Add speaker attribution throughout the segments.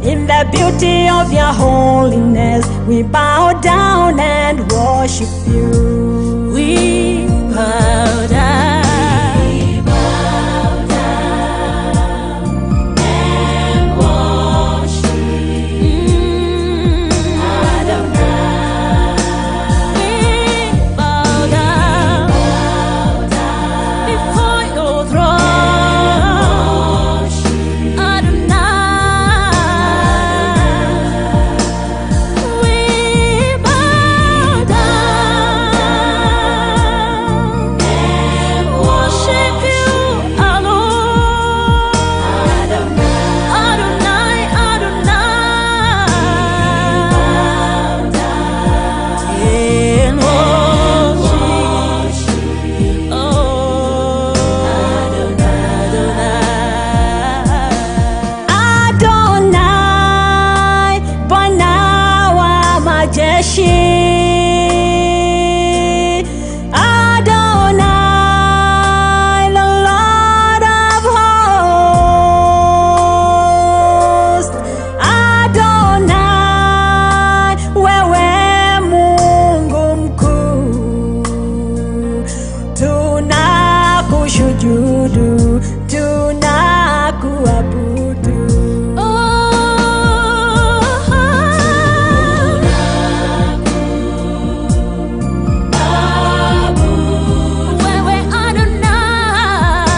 Speaker 1: In the beauty of your holiness, we bow down and worship you. We bow down. We bow down and worship Adonai. We bow down before your throne, Adonai. We bow down and worship you alone, Adonai, Adonai. And worship, oh Adonai, Bwana wa majeshi. Adonai, the Lord of hosts. Adonai, wewe Mungu mkuu, tunakushujudu, tunakuabudu. Wewe Adonai,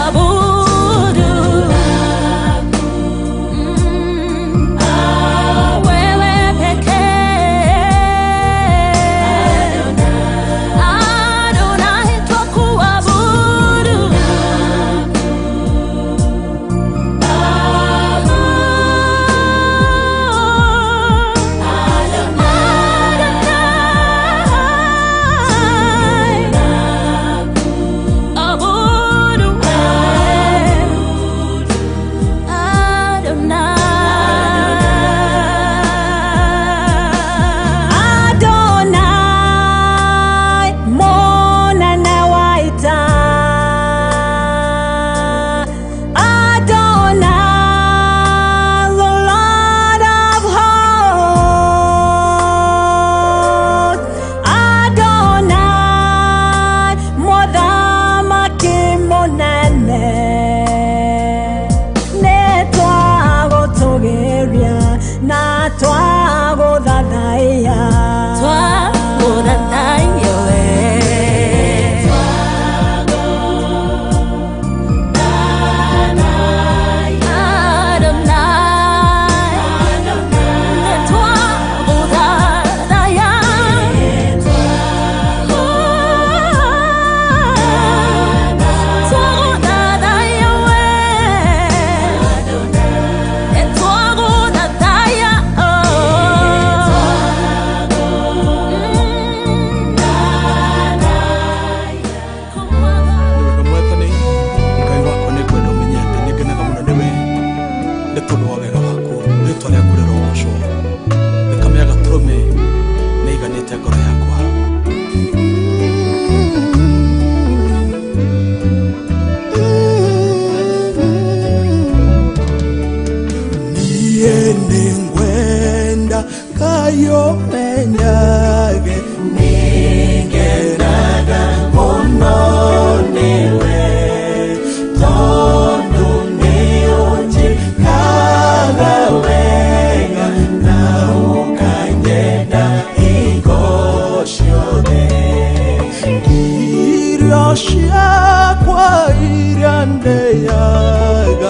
Speaker 1: tunakuabudu. Wewe pekee Adonai, twakuabudu. Adonai, Mona nawaita. Adonai, the Lord of hosts. Adonai, Mothamaki munene. Nitwagutugiria na twaguthathaiya. Twaguthathaiya we.
Speaker 2: Ningwenda kayo menyage ningenaga mononewe tondo neoje kagawenga na ukanyenda igoshode irasha kwa irandeyaga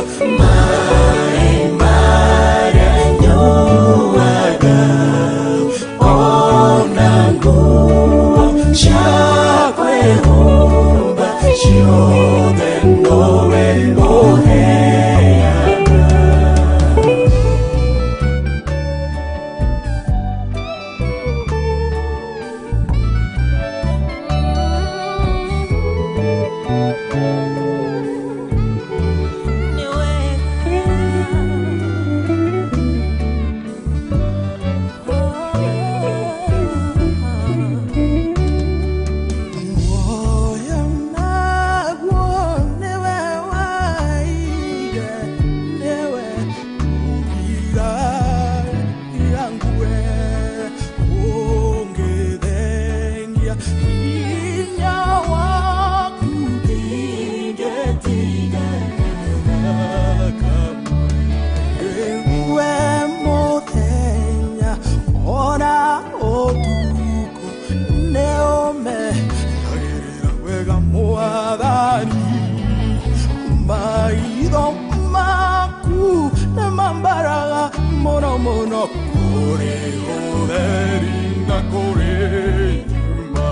Speaker 2: mono kore oderi na kore yuma.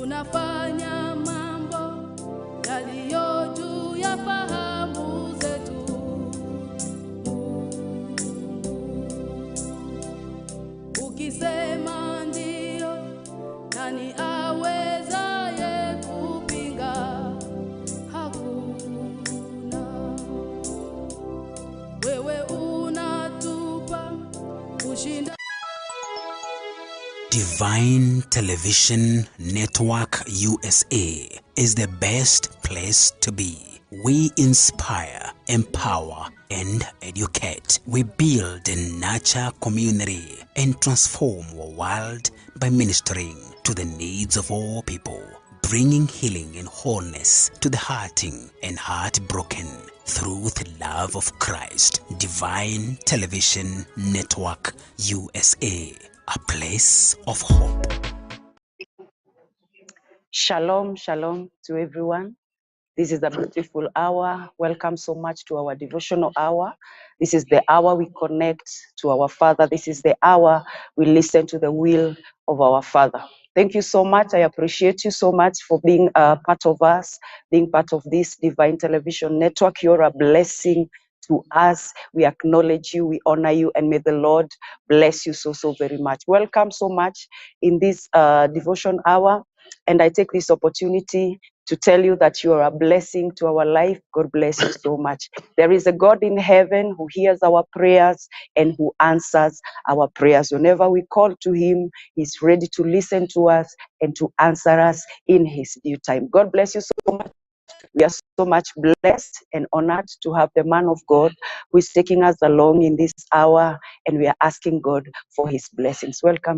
Speaker 3: Unafanya mambo yaliyo juu ya fahamu zetu. Ukisema ndio, nani awezaye kupinga? Hakuna. Wewe unatupa kushinda.
Speaker 4: Divine Television Network USA is the best place to be. We inspire, empower, and educate. We build and nurture community and transform our world by ministering to the needs of all people, bringing healing and wholeness to the hurting and heartbroken through the love of Christ. Divine Television Network USA, a place of hope.
Speaker 5: Shalom, shalom to everyone. This is a beautiful hour. Welcome so much to our devotional hour. This is the hour we connect to our Father. This is the hour we listen to the will of our Father. Thank you so much. I appreciate you so much for being a part of us, being part of this Divine Television Network. You're a blessing to us. We acknowledge you, we honor you, and may the Lord bless you so very much. Welcome so much in this devotion hour. And I take this opportunity to tell you that you are a blessing to our life. God bless you so much. There is a God in heaven who hears our prayers and who answers our prayers. Whenever we call to him, he's ready to listen to us and to answer us in his due time. God bless you so much. We are so much blessed and honored to have the man of God who is taking us along in this hour, and we are asking God for his blessings. Welcome.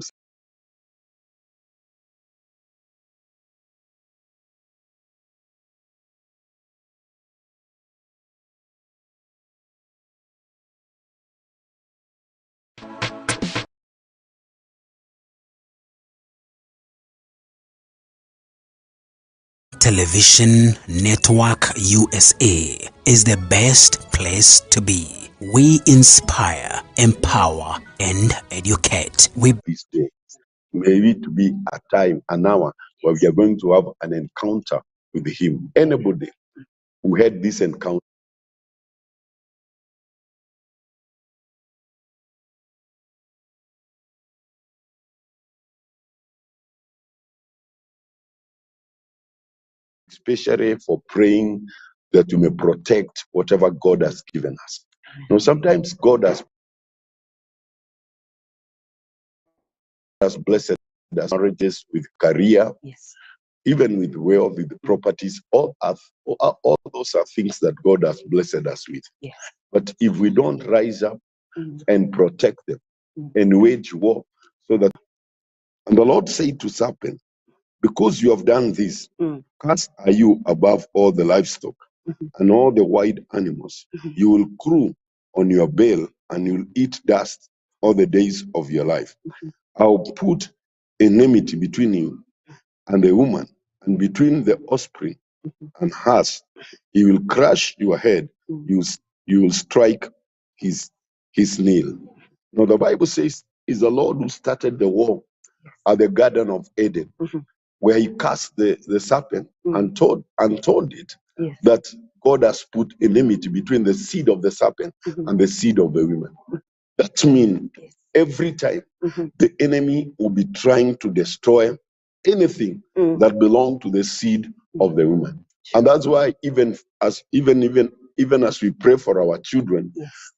Speaker 4: Television Network USA is the best place to be. We inspire, empower, and educate. We
Speaker 6: this day. May it be a time, an hour, where we are going to have an encounter with him. Anybody who had this encounter, especially for praying that you may protect whatever God has given us. You know, sometimes God has blessed us marriages, with career,
Speaker 5: Yes.
Speaker 6: even with wealth, with properties. All those are things that God has blessed us with.
Speaker 5: Yes.
Speaker 6: But if we don't rise up and protect them
Speaker 5: Mm.
Speaker 6: and wage war, so that, and the Lord said to serpent, because you have done this, cast are you above all the livestock and all the wild animals. You will crew on your bale and you'll eat dust all the days of your life. I'll put enmity between you and the woman, and between the offspring and hers. He will crush your head. You will strike his nail. Now the Bible says it's the Lord who started the war at the Garden of Eden, where he cast the serpent and told it
Speaker 5: Yes.
Speaker 6: that God has put enmity between the seed of the serpent and the seed of the woman. That means every time the enemy will be trying to destroy anything that belongs to the seed of the woman. And that's why even as we pray for our children,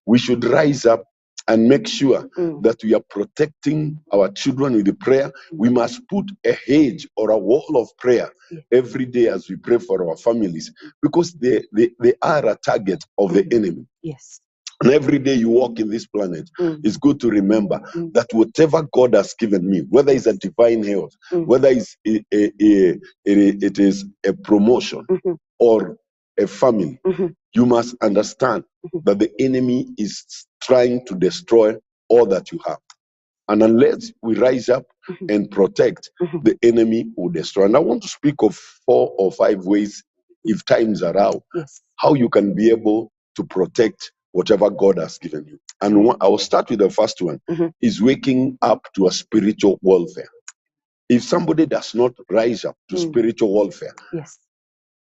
Speaker 6: we should rise up and make sure that we are protecting our children with the prayer. We must put a hedge or a wall of prayer every day as we pray for our families, because they are a target of the enemy.
Speaker 5: Yes.
Speaker 6: And every day you walk in this planet, it's good to remember that whatever God has given me, whether it's a divine health, whether it is a promotion or a family, you must understand that the enemy is trying to destroy all that you have. And unless we rise up and protect, the enemy will destroy. And I want to speak of 4 or 5 ways, if times allow, how you can be able to protect whatever God has given you. And I will start with the first one, is waking up to a spiritual warfare. If somebody does not rise up to spiritual warfare,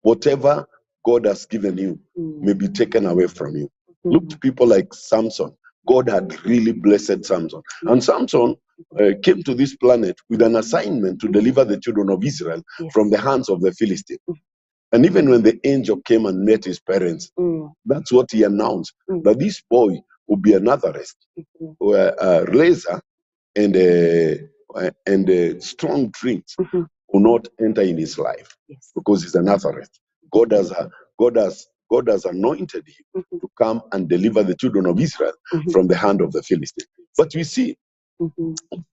Speaker 6: whatever God has given you may be taken away from you. Look to people like Samson. God had really blessed Samson. And Samson came to this planet with an assignment to deliver the children of Israel from the hands of the Philistines. And even when the angel came and met his parents, that's what he announced, that this boy will be a Nazareth, razor and strong drinks will not enter in his life, because he's a Nazareth. God has anointed him to come and deliver the children of Israel from the hand of the Philistines. But we see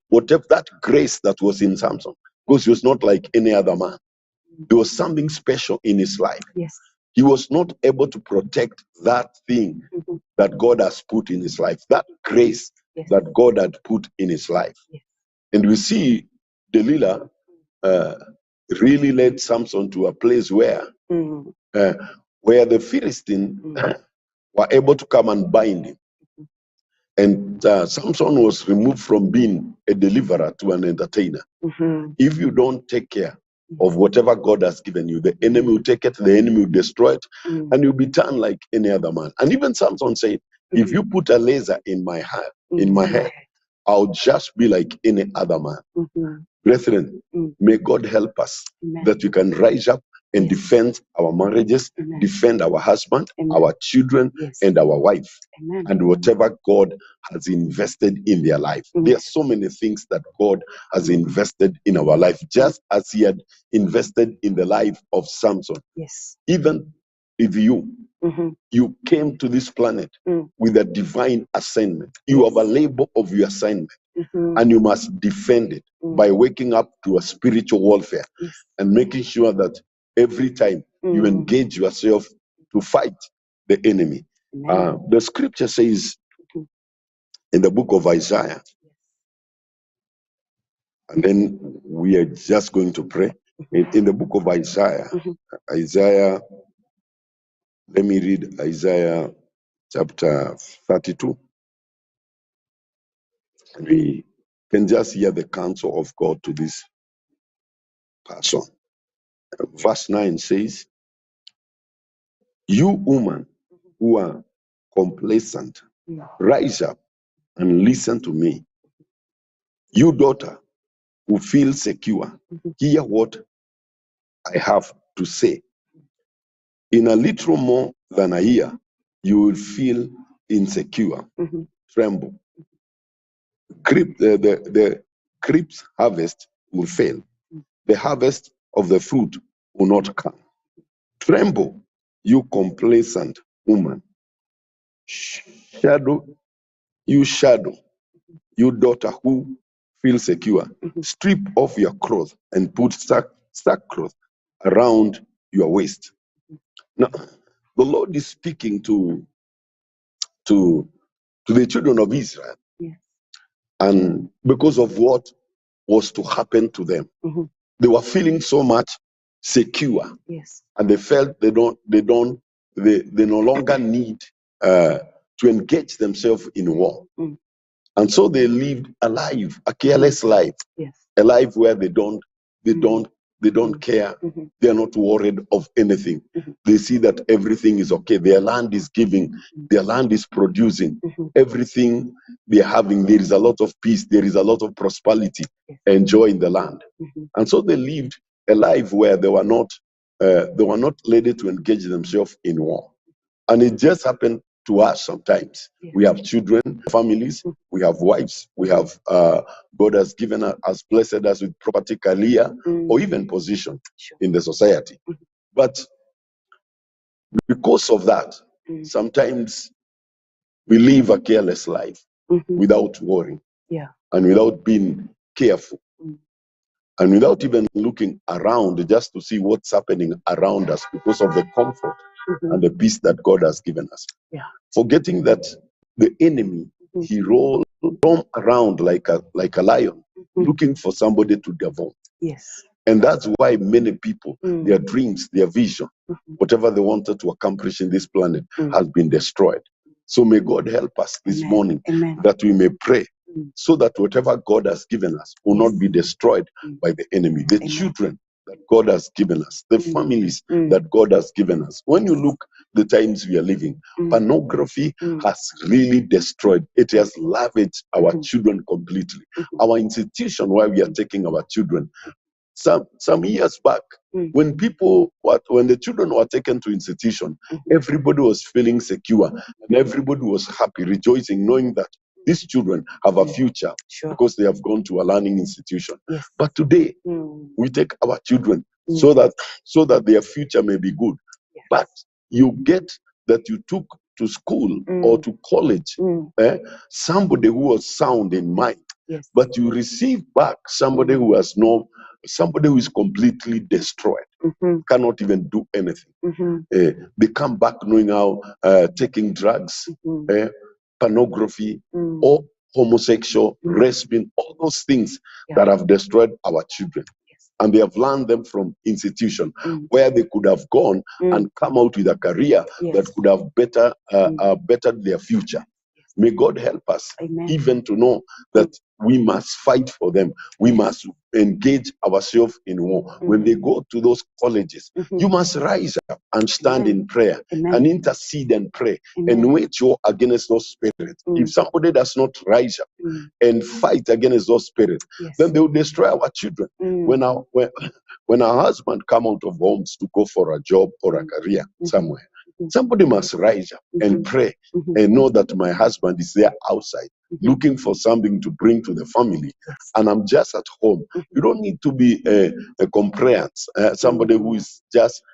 Speaker 6: whatever that grace that was in Samson, because he was not like any other man. There was something special in his life. He was not able to protect that thing that God has put in his life, that grace that God had put in his life. And we see Delilah really led Samson to a place where the Philistines were able to come and bind him. And Samson was removed from being a deliverer to an entertainer. If you don't take care, of whatever God has given you. The enemy will take it, the enemy will destroy it, and you'll be turned like any other man. And even Samson said, if you put a laser in my head, I'll just be like any other man. Brethren, may God help us that we can rise up and defend our marriages, defend our husband, our children, and our wife, and whatever God has invested in their life. There are so many things that God has invested in our life, just as He had invested in the life of Samson. Even if you came to this planet with a divine assignment, you have a label of your assignment, and you must defend it by waking up to a spiritual warfare and making sure that every time you engage yourself to fight the enemy. The scripture says in the book of Isaiah, and then we are just going to pray. In the book of Isaiah, let me read Isaiah chapter 32. And we can just hear the counsel of God to this person. Verse 9 says, you woman who are complacent, rise up and listen to me. You daughter who feel secure, hear what I have to say. In a little more than a year, you will feel insecure, tremble. The grapes harvest will fail. The harvest of the fruit will not come. Tremble, you complacent woman. Shadow, you daughter who feel secure. Strip off your clothes and put sackcloth around your waist. Now, the Lord is speaking to the children of Israel, and because of what was to happen to them, they were feeling so much secure, and they felt they no longer need to engage themselves in war, and so they lived a careless life, a life where they don't care. They are not worried of anything. They see that everything is okay. Their land is giving. Their land is producing. Everything they are having, there is a lot of peace. There is a lot of prosperity and joy in the land. And so they lived a life where they were not ready to engage themselves in war. And it just happened to us sometimes. We have children, families, we have wives, we have God has given us, blessed us with property, career, or even position in the society. But because of that, sometimes we live a careless life without worrying and without being careful and without even looking around just to see what's happening around us because of the comfort and the peace that God has given us. Forgetting that the enemy, he roam around like a lion, looking for somebody to devour. And that's why many people, their dreams, their vision, whatever they wanted to accomplish in this planet has been destroyed. So may God help us this morning that we may pray so that whatever God has given us will not be destroyed by the enemy. The children that God has given us, the families that God has given us. When you look the times we are living, pornography has really destroyed. It has ravaged our children completely. Our institution where we are taking our children. Some years back, when the children were taken to institution, everybody was feeling secure and everybody was happy, rejoicing, knowing that these children have a future because they have gone to a learning institution. But today, we take our children so that their future may be good. But you get that you took to school or to college somebody who was sound in mind, but you receive back somebody who has somebody who is completely destroyed, cannot even do anything. They come back knowing how taking drugs, pornography, or homosexual, lesbian, all those things that have destroyed our children. And they have learned them from institution where they could have gone and come out with a career that could have bettered their future. May God help us even to know that we must fight for them. We must engage ourselves in war. When they go to those colleges, you must rise up and stand in prayer and intercede and pray and wage war against those spirits. If somebody does not rise up and fight against those spirits, then they will destroy our children. When our husband come out of homes to go for a job or a career somewhere, somebody must rise up and pray and know that my husband is there outside looking for something to bring to the family, and I'm just at home. You don't need to be a compliance, somebody who is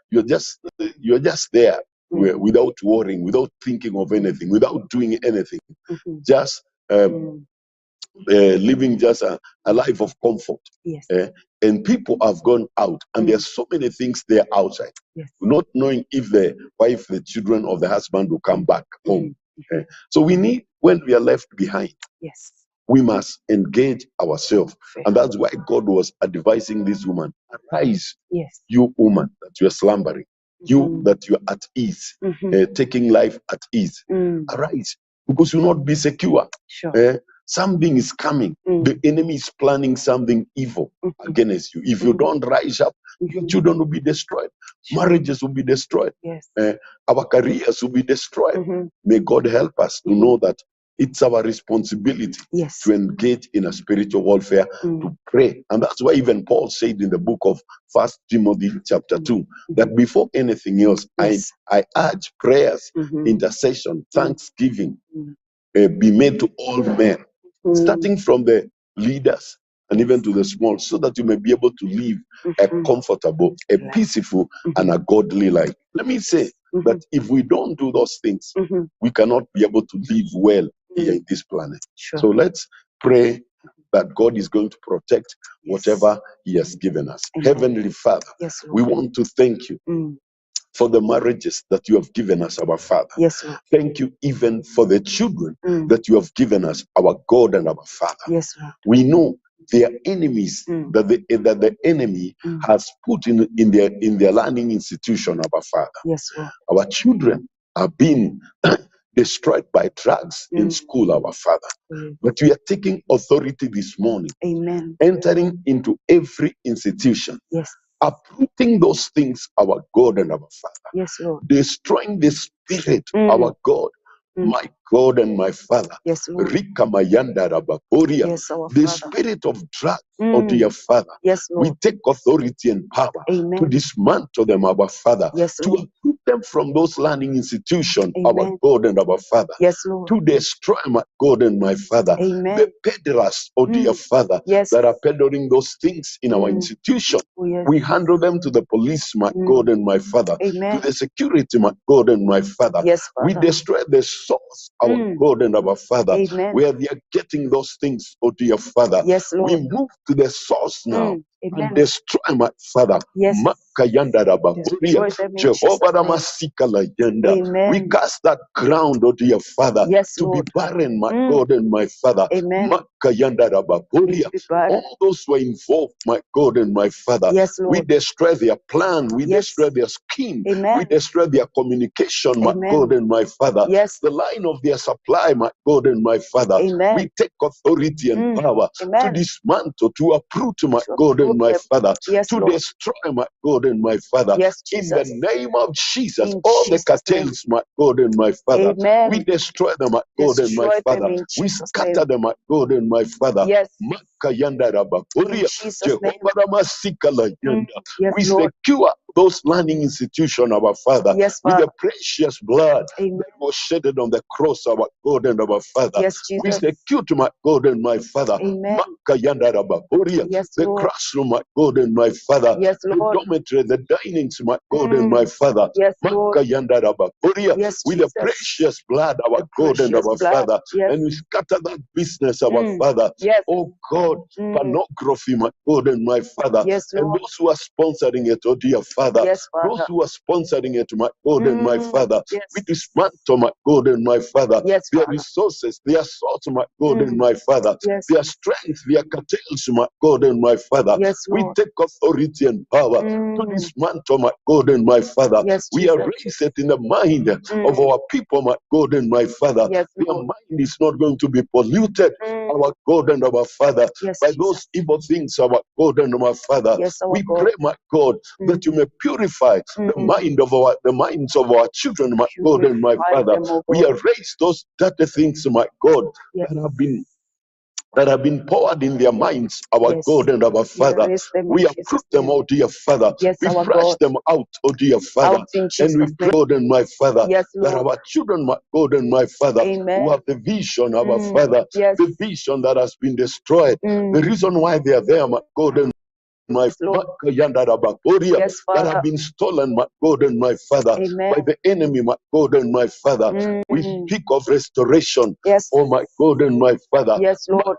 Speaker 6: you're just there without worrying, without thinking of anything, without doing anything, just living just a life of comfort. And people have gone out, and there's so many things there outside, not knowing if the wife, the children, or the husband will come back home. So we need, when we are left behind, we must engage ourselves. And that's why God was advising this woman, arise, you woman, that you are slumbering, you that you are at ease, taking life at ease. Arise, because you'll not be secure. Something is coming. The enemy is planning something evil against you. If you don't rise up, your children will be destroyed. Marriages will be destroyed. Our careers will be destroyed. May God help us to know that it's our responsibility to engage in a spiritual warfare, to pray. And that's why even Paul said in the book of 1 Timothy chapter 2, that before anything else, I urge prayers, intercession, thanksgiving, be made to all men, starting from the leaders and even to the small, so that you may be able to live a comfortable, a peaceful, and a godly life. Let me say that if we don't do those things, we cannot be able to live well here in this planet. So let's pray that God is going to protect whatever He has given us. Heavenly Father, we want to thank you for the marriages that you have given us, our Father. Thank you even for the children that you have given us, our God and our Father. We know they are enemies that the enemy has put in their learning institution, our Father. Our children are being destroyed by drugs in school, our Father. But we are taking authority this morning, entering into every institution, uprooting those things, our God and our Father, destroying the spirit, our God, my God and my Father, Rika Mayanda Rabaporia, the spirit of drugs, oh dear Father, we take authority and power to dismantle them, our Father, to uproot them from those learning institutions, our God and our Father, to destroy, my God and my Father, the peddlers, oh dear Father, that are peddling those things in our institution. We handle them to the police, my God and my Father, to the security, my God and my Father. We destroy the source, our God and our Father, where they are getting those things, oh dear Father. We move to the source now and destroy, my Father. Makayanda Rabakuria, Jehovah Ramasika Layenda. We cast that ground, oh dear Father, to be barren, my God and my Father. Makayanda Rabakuria. All those who are involved, my God and my Father, we destroy their plan, we destroy their scheme, we destroy their communication, my God and my Father. The line of their supply, my God and my Father. We take authority and power to dismantle, to uproot, my God and my Father, to destroy, my God and my Father. In the name of Jesus, all the cartels, my God and my Father, we destroy them, my God and my Father. We scatter them, my God and my Father. Makayanda Rabakoria, Jehovah Ramasika Layenda. We secure those learning institutions, our Father, with the precious blood that was shedded on the cross, our God and our Father. We secure, my God and my Father, Makayanda Rabakoria, the classroom, my God and my Father, the dormitory, the dinings, my God and my Father, Makayanda Rabakoria, with the precious blood, our God and our Father, and we scatter that business, our Father. Oh God, pornography, my God and my Father, and those who are sponsoring it, oh dear Father, those who are sponsoring it, my God and my Father, we dismantle, my God and my Father, their resources, their source, my God and my Father, their strength, their cartels, my God and my Father. We take authority and power to dismantle, my God and my Father. We erase it in the mind of our people, my God and my Father. Their mind is not going to be polluted our God and our Father,
Speaker 5: Yes,
Speaker 6: by
Speaker 5: Jesus.
Speaker 6: those evil things, our God and our Father.
Speaker 5: Yes, our
Speaker 6: We
Speaker 5: God.
Speaker 6: pray, my God, that you may purify the minds of our children, my God and my
Speaker 5: Purify
Speaker 6: Father.
Speaker 5: them, O
Speaker 6: We
Speaker 5: God.
Speaker 6: erase those dirty things, my God,
Speaker 5: Yes.
Speaker 6: that have been poured in their minds, our
Speaker 5: Yes.
Speaker 6: God and our
Speaker 5: We
Speaker 6: Father.
Speaker 5: erase them in
Speaker 6: We
Speaker 5: Jesus'
Speaker 6: uproot them,
Speaker 5: name.
Speaker 6: oh dear Father.
Speaker 5: Yes,
Speaker 6: We
Speaker 5: our
Speaker 6: flush
Speaker 5: God.
Speaker 6: them out, oh dear Father.
Speaker 5: Out in
Speaker 6: And we
Speaker 5: Jesus'
Speaker 6: pray,
Speaker 5: name.
Speaker 6: God and my Father,
Speaker 5: Yes,
Speaker 6: that
Speaker 5: Lord.
Speaker 6: our children, my God and my Father,
Speaker 5: Amen.
Speaker 6: who have the vision, our Father,
Speaker 5: Yes.
Speaker 6: the vision that has been destroyed, the reason why they are there, my God and my
Speaker 5: Yes, Lord.
Speaker 6: Yes,
Speaker 5: Yes,
Speaker 6: that
Speaker 5: Father.
Speaker 6: have been stolen, my God and my Father,
Speaker 5: Amen.
Speaker 6: by the enemy, my God and my Father. We speak of restoration,
Speaker 5: Yes.
Speaker 6: oh my God and my Father.
Speaker 5: Yes, Lord.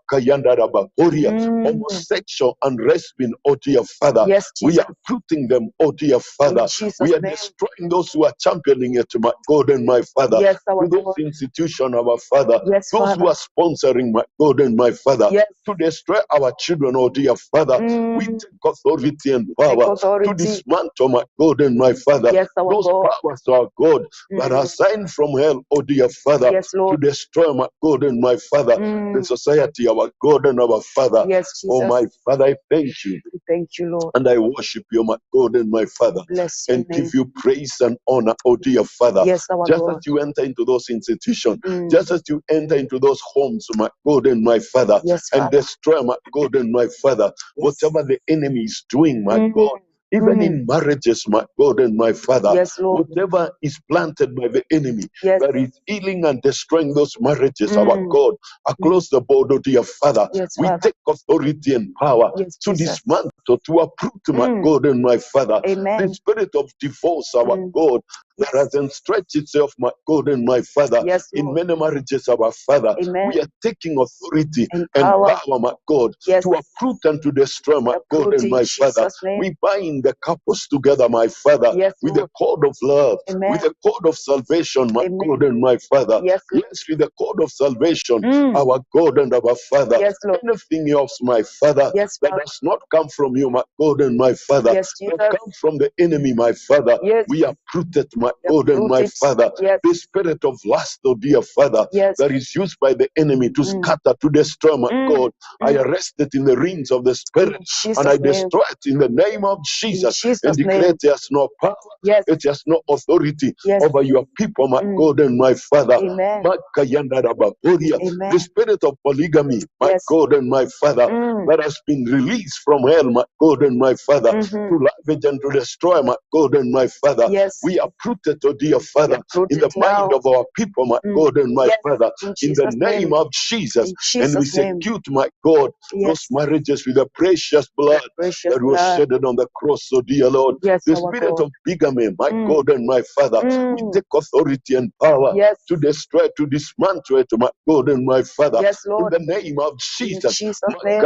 Speaker 6: Homosexual unrest been, oh dear Father.
Speaker 5: Yes,
Speaker 6: We
Speaker 5: Jesus.
Speaker 6: are uprooting them, oh dear Father.
Speaker 5: In Jesus'
Speaker 6: We are
Speaker 5: name.
Speaker 6: destroying those who are championing it, my God and my Father.
Speaker 5: Yes, our
Speaker 6: To those
Speaker 5: God.
Speaker 6: institutions, our Father.
Speaker 5: Yes,
Speaker 6: Those who
Speaker 5: Father.
Speaker 6: are sponsoring, my God and my Father.
Speaker 5: Yes.
Speaker 6: To destroy our children, oh dear Father. We take authority and power to
Speaker 5: authority.
Speaker 6: dismantle, my God and my Father.
Speaker 5: Yes, our
Speaker 6: Those
Speaker 5: God.
Speaker 6: powers, our God, that are signed from hell, oh dear Father,
Speaker 5: Yes,
Speaker 6: to
Speaker 5: Lord.
Speaker 6: destroy, my God and my Father, the society, our God and our Father.
Speaker 5: Yes,
Speaker 6: Oh,
Speaker 5: Jesus.
Speaker 6: my Father, I thank you.
Speaker 5: Thank you, Lord.
Speaker 6: And I worship you, my God and my Father,
Speaker 5: Bless your
Speaker 6: and
Speaker 5: name.
Speaker 6: give you praise and honor, oh dear Father.
Speaker 5: Yes, our
Speaker 6: Just
Speaker 5: God.
Speaker 6: as you enter into those institutions, just as you enter into those homes, my God and my Father,
Speaker 5: Yes,
Speaker 6: and
Speaker 5: Father.
Speaker 6: destroy, my God and my Father, whatever the enemy is doing, my God. Even in marriages, my God and my Father,
Speaker 5: Yes, Lord.
Speaker 6: whatever is planted by the enemy
Speaker 5: Yes.
Speaker 6: that is healing and destroying those marriages, our God, across the board, oh dear Father,
Speaker 5: Yes,
Speaker 6: we
Speaker 5: Father.
Speaker 6: take authority and power
Speaker 5: Yes,
Speaker 6: to
Speaker 5: Jesus.
Speaker 6: dismantle, to uproot, my God and my Father,
Speaker 5: Amen.
Speaker 6: the spirit of divorce, our God, that has stretched itself, my God and my Father,
Speaker 5: Yes,
Speaker 6: in
Speaker 5: Lord.
Speaker 6: many marriages, our Father.
Speaker 5: Amen.
Speaker 6: We are taking authority
Speaker 5: And
Speaker 6: and
Speaker 5: power.
Speaker 6: power, my God,
Speaker 5: Yes.
Speaker 6: to uproot and to destroy, my God
Speaker 5: Uproot
Speaker 6: and
Speaker 5: in
Speaker 6: my Father.
Speaker 5: Jesus' name.
Speaker 6: We bind the couples together, my Father,
Speaker 5: Yes,
Speaker 6: with
Speaker 5: Lord.
Speaker 6: the cord of love,
Speaker 5: Amen.
Speaker 6: with the cord of salvation, my
Speaker 5: Amen.
Speaker 6: God and my Father.
Speaker 5: Yes, Lord.
Speaker 6: Yes, with the cord of salvation, our God and our Father.
Speaker 5: Yes, Lord.
Speaker 6: Anything else, my Father,
Speaker 5: Yes,
Speaker 6: that
Speaker 5: Father.
Speaker 6: does not come from you, my God and my Father,
Speaker 5: Yes, Jesus.
Speaker 6: that comes from the enemy, my Father.
Speaker 5: Yes.
Speaker 6: We uproot it, my
Speaker 5: We
Speaker 6: God and
Speaker 5: uproot
Speaker 6: my
Speaker 5: it.
Speaker 6: Father.
Speaker 5: Yes.
Speaker 6: The spirit of lust, oh dear Father,
Speaker 5: Yes.
Speaker 6: that is used by the enemy to scatter, to destroy, my God. I arrest it in the rings of the Spirit,
Speaker 5: In Jesus'
Speaker 6: and I
Speaker 5: name.
Speaker 6: destroy it in the name of
Speaker 5: In
Speaker 6: Jesus,
Speaker 5: Jesus'
Speaker 6: and declare
Speaker 5: name.
Speaker 6: it has no power,
Speaker 5: Yes.
Speaker 6: it has no authority
Speaker 5: Yes.
Speaker 6: over your people, my God and my Father.
Speaker 5: Amen. Amen.
Speaker 6: The spirit of polygamy, my
Speaker 5: Yes.
Speaker 6: God and my Father, that has been released from hell, my God and my Father, to ravage and to destroy, my God and my Father.
Speaker 5: Yes.
Speaker 6: We uproot it, oh dear Father,
Speaker 5: uproot
Speaker 6: in the
Speaker 5: it
Speaker 6: mind
Speaker 5: now.
Speaker 6: of our people, my God and my
Speaker 5: Yes.
Speaker 6: Father,
Speaker 5: In
Speaker 6: in the
Speaker 5: Jesus'
Speaker 6: name
Speaker 5: name.
Speaker 6: of Jesus.
Speaker 5: In
Speaker 6: And we
Speaker 5: Jesus' name.
Speaker 6: execute, my God,
Speaker 5: Yes.
Speaker 6: those marriages with the precious blood
Speaker 5: Precious
Speaker 6: that was
Speaker 5: blood.
Speaker 6: shed on the cross, oh dear Lord.
Speaker 5: Yes,
Speaker 6: The
Speaker 5: our
Speaker 6: spirit
Speaker 5: God.
Speaker 6: of bigamy, my God and my Father, we take authority and power
Speaker 5: Yes.
Speaker 6: to destroy, to dismantle it, my God and my Father.
Speaker 5: Yes,
Speaker 6: In
Speaker 5: Lord.
Speaker 6: the name of
Speaker 5: In
Speaker 6: Jesus.
Speaker 5: Jesus' name.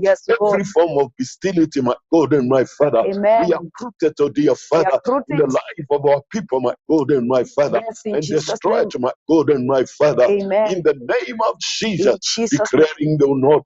Speaker 5: Yes, Lord.
Speaker 6: Every form of hostility, my God and my Father,
Speaker 5: Amen.
Speaker 6: we uproot it, oh dear Father,
Speaker 5: uproot
Speaker 6: in the
Speaker 5: it.
Speaker 6: life of our people, my God and my Father,
Speaker 5: Yes, in
Speaker 6: and
Speaker 5: Jesus'
Speaker 6: destroy
Speaker 5: name.
Speaker 6: it, my God and my Father,
Speaker 5: Amen.
Speaker 6: in the name of Jesus,
Speaker 5: In Jesus' name.
Speaker 6: declaring they will not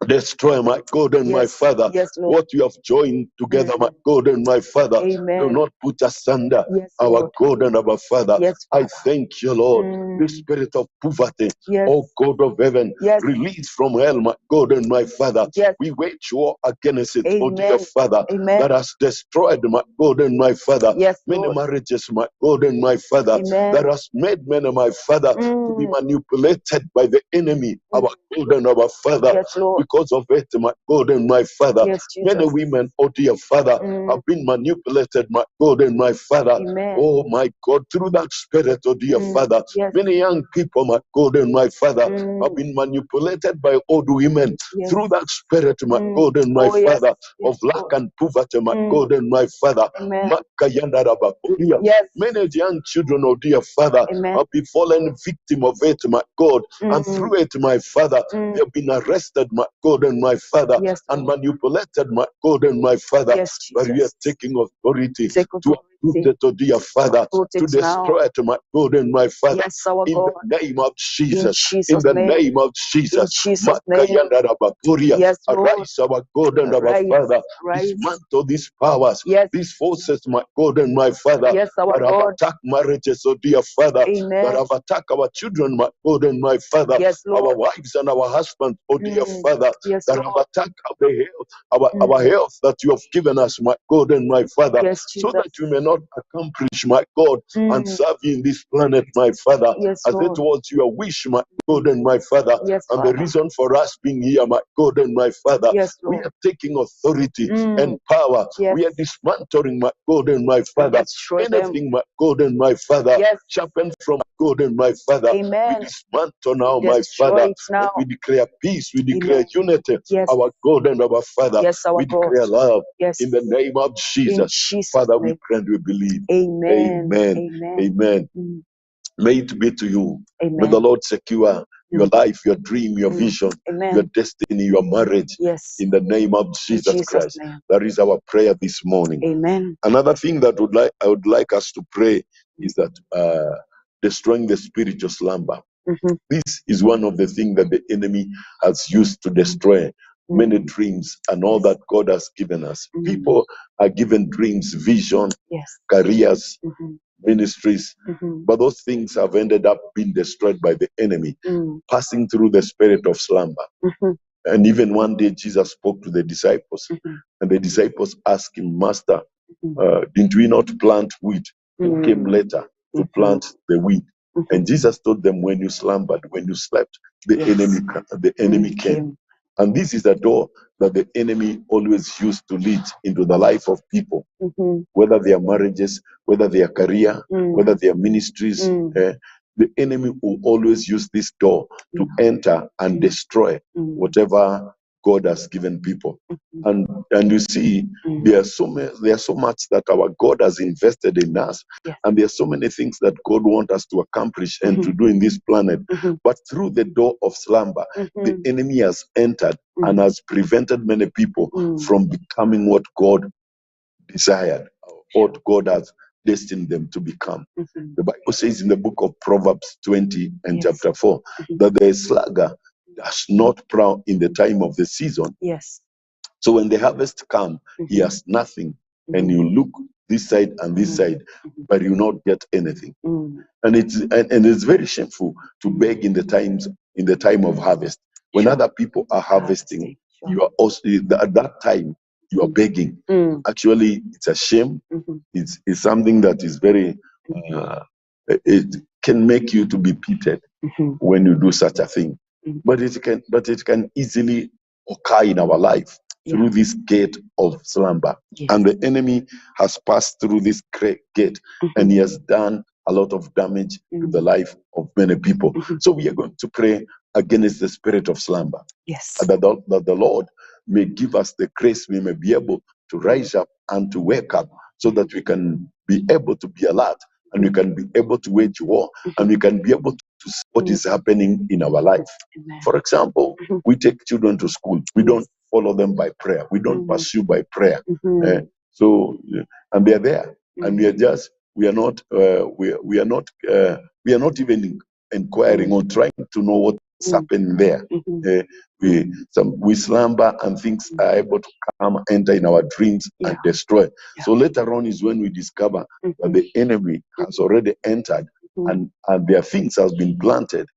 Speaker 6: destroy, my God and my
Speaker 5: Yes.
Speaker 6: Father.
Speaker 5: Yes, Lord.
Speaker 6: What you have joined together, my God and my Father,
Speaker 5: Amen.
Speaker 6: do not put asunder,
Speaker 5: Yes,
Speaker 6: our
Speaker 5: Lord.
Speaker 6: God and our Father.
Speaker 5: Yes,
Speaker 6: I
Speaker 5: Father.
Speaker 6: thank you, Lord. The spirit of poverty,
Speaker 5: Yes.
Speaker 6: oh God of heaven,
Speaker 5: Yes.
Speaker 6: release from hell, my God and my Father.
Speaker 5: Yes.
Speaker 6: We wage war against it, oh dear
Speaker 5: Amen.
Speaker 6: Father,
Speaker 5: Amen.
Speaker 6: that has destroyed, my God and my Father,
Speaker 5: Yes,
Speaker 6: many
Speaker 5: Lord.
Speaker 6: marriages, my God and my Father,
Speaker 5: Amen.
Speaker 6: that has made many, my Father, to be manipulated by the enemy, our God and our Father,
Speaker 5: Yes, Lord.
Speaker 6: because of it, my God and my Father.
Speaker 5: Yes, Jesus.
Speaker 6: Many women, oh dear Father, have been manipulated, my God and my Father.
Speaker 5: Amen.
Speaker 6: Oh my God, through that spirit, oh dear Father.
Speaker 5: Yes.
Speaker 6: Many young people, my God and my Father, have been manipulated by old women
Speaker 5: Yes.
Speaker 6: through that spirit, my God and my
Speaker 5: Oh, yes.
Speaker 6: Father,
Speaker 5: Yes,
Speaker 6: of lack
Speaker 5: Lord.
Speaker 6: and poverty, my God and my Father.
Speaker 5: Amen.
Speaker 6: Makayandarababuria.
Speaker 5: Yes.
Speaker 6: Many young children, oh dear Father,
Speaker 5: Amen.
Speaker 6: have befallen victim of it, my God, and through it, my Father, they have been arrested, my God and my Father,
Speaker 5: Yes,
Speaker 6: and
Speaker 5: Lord.
Speaker 6: manipulated, my God and my Father.
Speaker 5: Yes,
Speaker 6: But we are
Speaker 5: Jesus.
Speaker 6: taking authority
Speaker 5: Take
Speaker 6: to
Speaker 5: authority.
Speaker 6: uproot it, oh dear Father,
Speaker 5: Uproot
Speaker 6: to
Speaker 5: it now.
Speaker 6: destroy it, my God and my Father.
Speaker 5: Yes, our
Speaker 6: In
Speaker 5: God.
Speaker 6: the name of
Speaker 5: In
Speaker 6: Jesus. In
Speaker 5: Jesus'
Speaker 6: the
Speaker 5: name.
Speaker 6: name of
Speaker 5: In
Speaker 6: Jesus.
Speaker 5: Jesus' name.
Speaker 6: Makayandarabakuria.
Speaker 5: Yes, Lord.
Speaker 6: Arise, our God and our
Speaker 5: Arise,
Speaker 6: Father.
Speaker 5: arise.
Speaker 6: Dismantle these powers,
Speaker 5: Yes.
Speaker 6: these forces, my God and my Father,
Speaker 5: Yes, our
Speaker 6: that have
Speaker 5: God.
Speaker 6: attacked marriages, oh dear Father,
Speaker 5: Amen.
Speaker 6: that have attacked our children, my God and my Father,
Speaker 5: Yes,
Speaker 6: our
Speaker 5: Lord.
Speaker 6: wives and our husbands, oh dear Father,
Speaker 5: Yes,
Speaker 6: that
Speaker 5: Lord.
Speaker 6: have attacked our health, our health that you have given us, my God and my Father,
Speaker 5: Yes,
Speaker 6: so
Speaker 5: Jesus.
Speaker 6: that we may not accomplish, my God, and serve you in this planet, my Father,
Speaker 5: Yes,
Speaker 6: as
Speaker 5: Lord.
Speaker 6: it was your wish, my God and my Father,
Speaker 5: Yes,
Speaker 6: and the
Speaker 5: Father.
Speaker 6: reason for us being here, my God and my Father,
Speaker 5: Yes,
Speaker 6: we
Speaker 5: Lord.
Speaker 6: are taking authority and power.
Speaker 5: Yes.
Speaker 6: We are dismantling, my God and my Father,
Speaker 5: Destroy them.
Speaker 6: anything, my God and my Father,
Speaker 5: Yes.
Speaker 6: sharpened from God and my Father.
Speaker 5: Amen.
Speaker 6: We dismantle now,
Speaker 5: We
Speaker 6: my
Speaker 5: destroy
Speaker 6: Father,
Speaker 5: it now.
Speaker 6: and we declare peace, we declare
Speaker 5: Amen.
Speaker 6: unity,
Speaker 5: Yes.
Speaker 6: our God and our Father.
Speaker 5: Yes, our
Speaker 6: We
Speaker 5: God.
Speaker 6: declare love
Speaker 5: Yes.
Speaker 6: in the name of
Speaker 5: In
Speaker 6: Jesus.
Speaker 5: Jesus'
Speaker 6: Father, we
Speaker 5: name.
Speaker 6: pray and we believe.
Speaker 5: Amen.
Speaker 6: Amen.
Speaker 5: Amen.
Speaker 6: Amen.
Speaker 5: Mm.
Speaker 6: May it be to you. May
Speaker 5: Amen.
Speaker 6: the Lord secure your life, your dream, your vision,
Speaker 5: Amen.
Speaker 6: your destiny, your marriage.
Speaker 5: Yes.
Speaker 6: In the name of
Speaker 5: In
Speaker 6: Jesus
Speaker 5: Jesus'
Speaker 6: Christ.
Speaker 5: name.
Speaker 6: That is our prayer this morning.
Speaker 5: Amen.
Speaker 6: Another thing that I would like us to pray is that destroying the spiritual slumber. This is one of the things that the enemy has used to destroy many dreams and all that God has given us. People are given dreams, vision,
Speaker 5: Yes.
Speaker 6: careers, ministries, but those things have ended up being destroyed by the enemy, passing through the spirit of slumber. And even one day Jesus spoke to the disciples, and the disciples asked him, Master, didn't we not plant wheat? Who came later to plant the wheat? And Jesus told them, when you slumbered, when you slept, the enemy came. And this is the door that the enemy always used to lead into the life of people, whether their marriages, whether their career, whether their ministries. The enemy will always use this door to enter and destroy whatever God has given people. And you see, there are so much that our God has invested in us, and there are so many things that God wants us to accomplish and to do in this planet. But through the door of slumber, the enemy has entered and has prevented many people from becoming what God desired, what God has destined them to become. The Bible says in the book of Proverbs 20 and chapter 4 that the sluggard does not plow in the time of the season.
Speaker 5: Yes.
Speaker 6: So when the harvest comes, he has nothing, and you look this side and this side, but you not get anything. And it's very shameful to beg in the time of harvest. When other people are harvesting, you are also at that time you are begging. Actually, it's a shame. It's something that is very it can make you to be pitied when you do such a thing. But it can easily occur in our life through this gate of slumber. And the enemy has passed through this gate, and he has done a lot of damage to the life of many people. So we are going to pray against the spirit of slumber.
Speaker 5: Yes.
Speaker 6: That the Lord may give us the grace, we may be able to rise up and to wake up, so that we can be able to be alert, and we can be able to wage war, and we can be able to see what is happening in our life. For example, we take children to school. We don't follow them by prayer. We don't pursue by prayer. And they're there, and we are not even inquiring or trying to know what's happening there. We slumber, and things are able to come, enter in our dreams and destroy. So later on is when we discover that the enemy has already entered, and their things has been planted,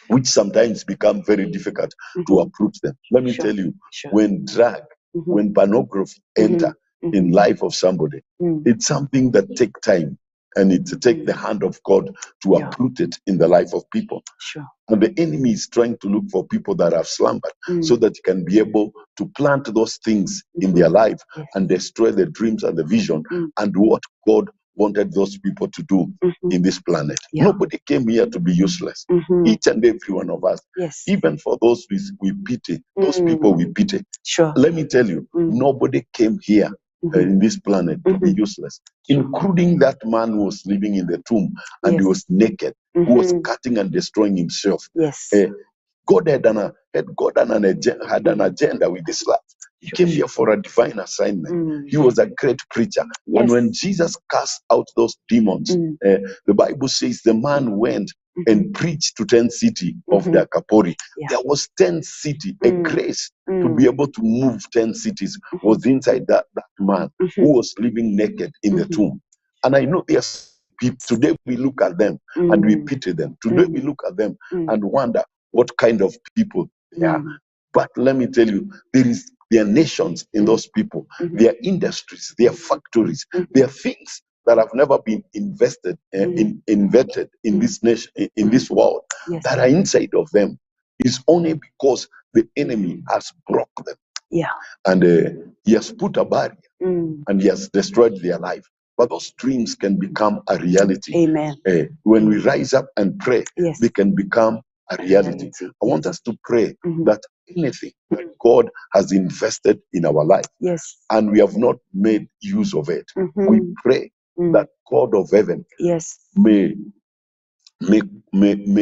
Speaker 6: which sometimes become very difficult to uproot them. Let me tell you, when drug, when pornography enter in life of somebody, it's something that take time, and it take the hand of God to uproot it in the life of people. And the enemy is trying to look for people that have slumbered, so that he can be able to plant those things in their life and destroy the dreams and the vision and what God wanted those people to do in this planet. Nobody came here to be useless. Each and every one of us, even for those we pity, those people we pity. Let me tell you, nobody came here in this planet to be useless, including that man who was living in the tomb and he was naked, who was cutting and destroying himself. God had an agenda with this life. He came here for a divine assignment. He was a great preacher.
Speaker 5: Yes.
Speaker 6: And when Jesus cast out those demons, the Bible says the man went and preached to 10 cities of the Kapori.
Speaker 5: Yeah.
Speaker 6: There was 10 cities. A grace to be able to move 10 cities was inside that man who was living naked in the tomb. And I know there's people, today we look at them and we pity them. Today we look at them and wonder what kind of people they are. But let me tell you, there are nations in those people, there are industries, there are factories, there are things that have never been invented in this nation, in this world,
Speaker 5: Yes.
Speaker 6: that are inside of them. It's only because the enemy has broke them.
Speaker 5: Yeah.
Speaker 6: And he has put a barrier and he has destroyed their life. But those dreams can become a reality.
Speaker 5: Amen.
Speaker 6: When we rise up and pray,
Speaker 5: Yes.
Speaker 6: they can become a reality. I want us to pray that anything that God has invested in our life,
Speaker 5: Yes.
Speaker 6: and we have not made use of it, we pray that God of heaven
Speaker 5: Yes.
Speaker 6: may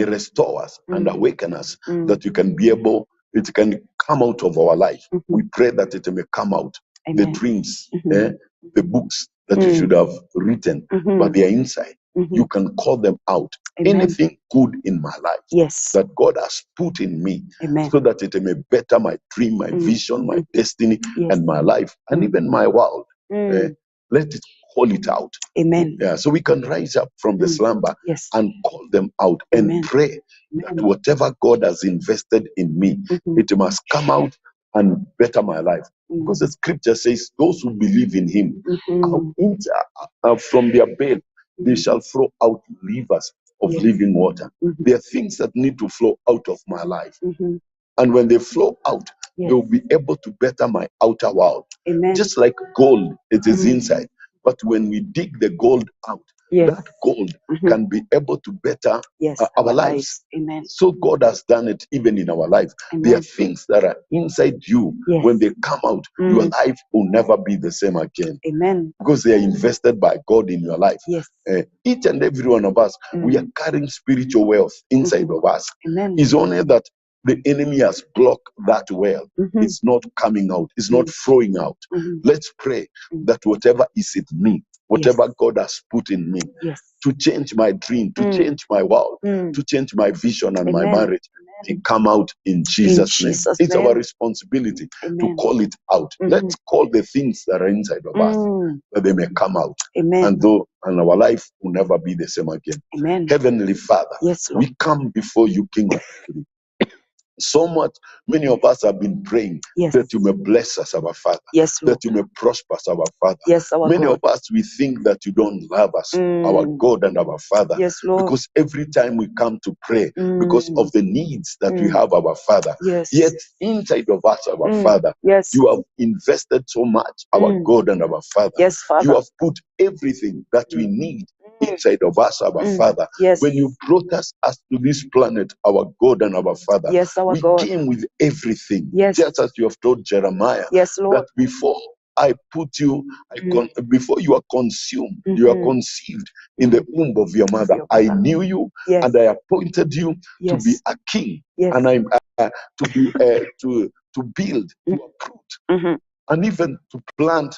Speaker 6: restore us and awaken us, that you can be able, it can come out of our life. We pray that it may come out. The
Speaker 5: Amen.
Speaker 6: dreams, the books that you should have written, but they are inside. You can call them out.
Speaker 5: Amen.
Speaker 6: Anything good in my life,
Speaker 5: Yes.
Speaker 6: that God has put in me,
Speaker 5: Amen.
Speaker 6: so that it may better my dream, my vision, my destiny,
Speaker 5: Yes.
Speaker 6: and my life, and even my world. Let it call it out.
Speaker 5: Amen.
Speaker 6: Yeah, so we can rise up from the slumber
Speaker 5: Yes.
Speaker 6: and call them out and
Speaker 5: Amen.
Speaker 6: pray that whatever God has invested in me, it must come out and better my life. Because the scripture says, those who believe in him, from their belly, they shall flow out rivers of living water. There are things that need to flow out of my life. And when they flow out,
Speaker 5: Yes.
Speaker 6: they'll be able to better my outer world.
Speaker 5: Amen.
Speaker 6: Just like gold, it is inside. But when we dig the gold out,
Speaker 5: Yes.
Speaker 6: that gold can be able to better
Speaker 5: Yes.
Speaker 6: our lives.
Speaker 5: Amen.
Speaker 6: So God has done it even in our life. There are things that are inside you.
Speaker 5: Yes.
Speaker 6: When they come out, your life will never be the same again.
Speaker 5: Amen.
Speaker 6: Because they are invested by God in your life.
Speaker 5: Yes.
Speaker 6: Each and every one of us, we are carrying spiritual wealth inside of us.
Speaker 5: Amen.
Speaker 6: It's only that the enemy has blocked that well. It's not coming out. It's not flowing out. Let's pray that whatever is in me, whatever God has put in me,
Speaker 5: Yes.
Speaker 6: to change my dream, to change my world, to change my vision and my marriage, they come out in Jesus' name. It's our responsibility to call it out. Let's call the things that are inside of us, that they may come out.
Speaker 5: Amen.
Speaker 6: And our life will never be the same again.
Speaker 5: Amen.
Speaker 6: Heavenly Father,
Speaker 5: Yes, Lord.
Speaker 6: we come before you, King of Kings. So much, many of us have been praying
Speaker 5: Yes.
Speaker 6: that you may bless us, our Father.
Speaker 5: Yes, Lord.
Speaker 6: That you may prosper us, our Father.
Speaker 5: Yes, our
Speaker 6: Many
Speaker 5: God.
Speaker 6: of us, we think that you don't love us, our God and our Father.
Speaker 5: Yes, Lord.
Speaker 6: Because every time we come to pray, because of the needs that we have, our Father.
Speaker 5: Yes.
Speaker 6: Yet inside of us, our Father,
Speaker 5: Yes.
Speaker 6: you have invested so much, our God and our Father.
Speaker 5: Yes, Father.
Speaker 6: You have put everything that we need inside of us, our Father.
Speaker 5: Yes.
Speaker 6: When you brought us to this planet, our God and our Father,
Speaker 5: Yes, our
Speaker 6: we
Speaker 5: God.
Speaker 6: came with everything.
Speaker 5: Yes.
Speaker 6: Just as you have told Jeremiah,
Speaker 5: Yes, Lord.
Speaker 6: that before I put you, before you are consumed, you are conceived in the womb of your mother. I knew you,
Speaker 5: Yes.
Speaker 6: and I appointed you to be a king,
Speaker 5: Yes.
Speaker 6: and I'm to be to build, to uproot, and even to plant.